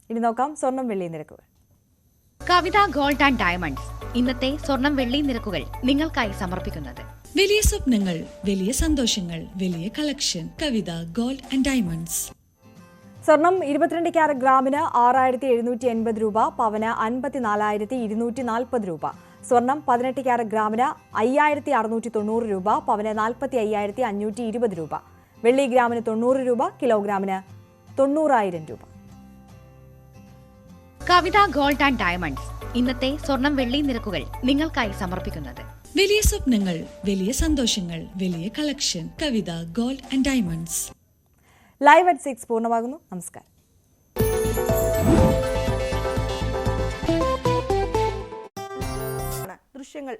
ഇനി നോക്കാം സ്വർണം വെള്ളി നിരക്കുകൾ. കവിത ഗോൾഡ് ആൻഡ് ഡയമണ്ട്സ് ഇന്നത്തെ സ്വർണം വെള്ളി നിരക്കുകൾ നിങ്ങൾക്കായി സമർപ്പിക്കുന്നത്. വലിയ സ്വപ്നങ്ങൾ, വലിയ സന്തോഷങ്ങൾ, വലിയ collection. Kavitha gold and diamonds. സ്വർണം 22 ക്യാരറ്റ് ഗ്രാമിന് 6780 രൂപ, പവന് 54,240 രൂപ. സ്വർണം 18 ക്യാരറ്റ് ഗ്രാമിന് 5690 രൂപ, പവന് 45,520 രൂപ. വെള്ളി ഗ്രാമിന് 90 രൂപ, കിലോഗ്രാമിന് 90,000 രൂപ. കവിത ഗോൾഡ് ആൻഡ് ഡയമണ്ട്സ് ഇന്നത്തെ സ്വർണം വെള്ളി നിരക്കുകൾ നിങ്ങൾക്കായി സമർപ്പിക്കുന്നത്. വലിയ സ്വപ്നങ്ങൾ, വലിയ സന്തോഷങ്ങൾ, വലിയ collection. Kavitha gold and diamonds. Live at 6 പൂർണ്ണമാകുന്നു. നമസ്കാരം. ദൃശ്യങ്ങൾ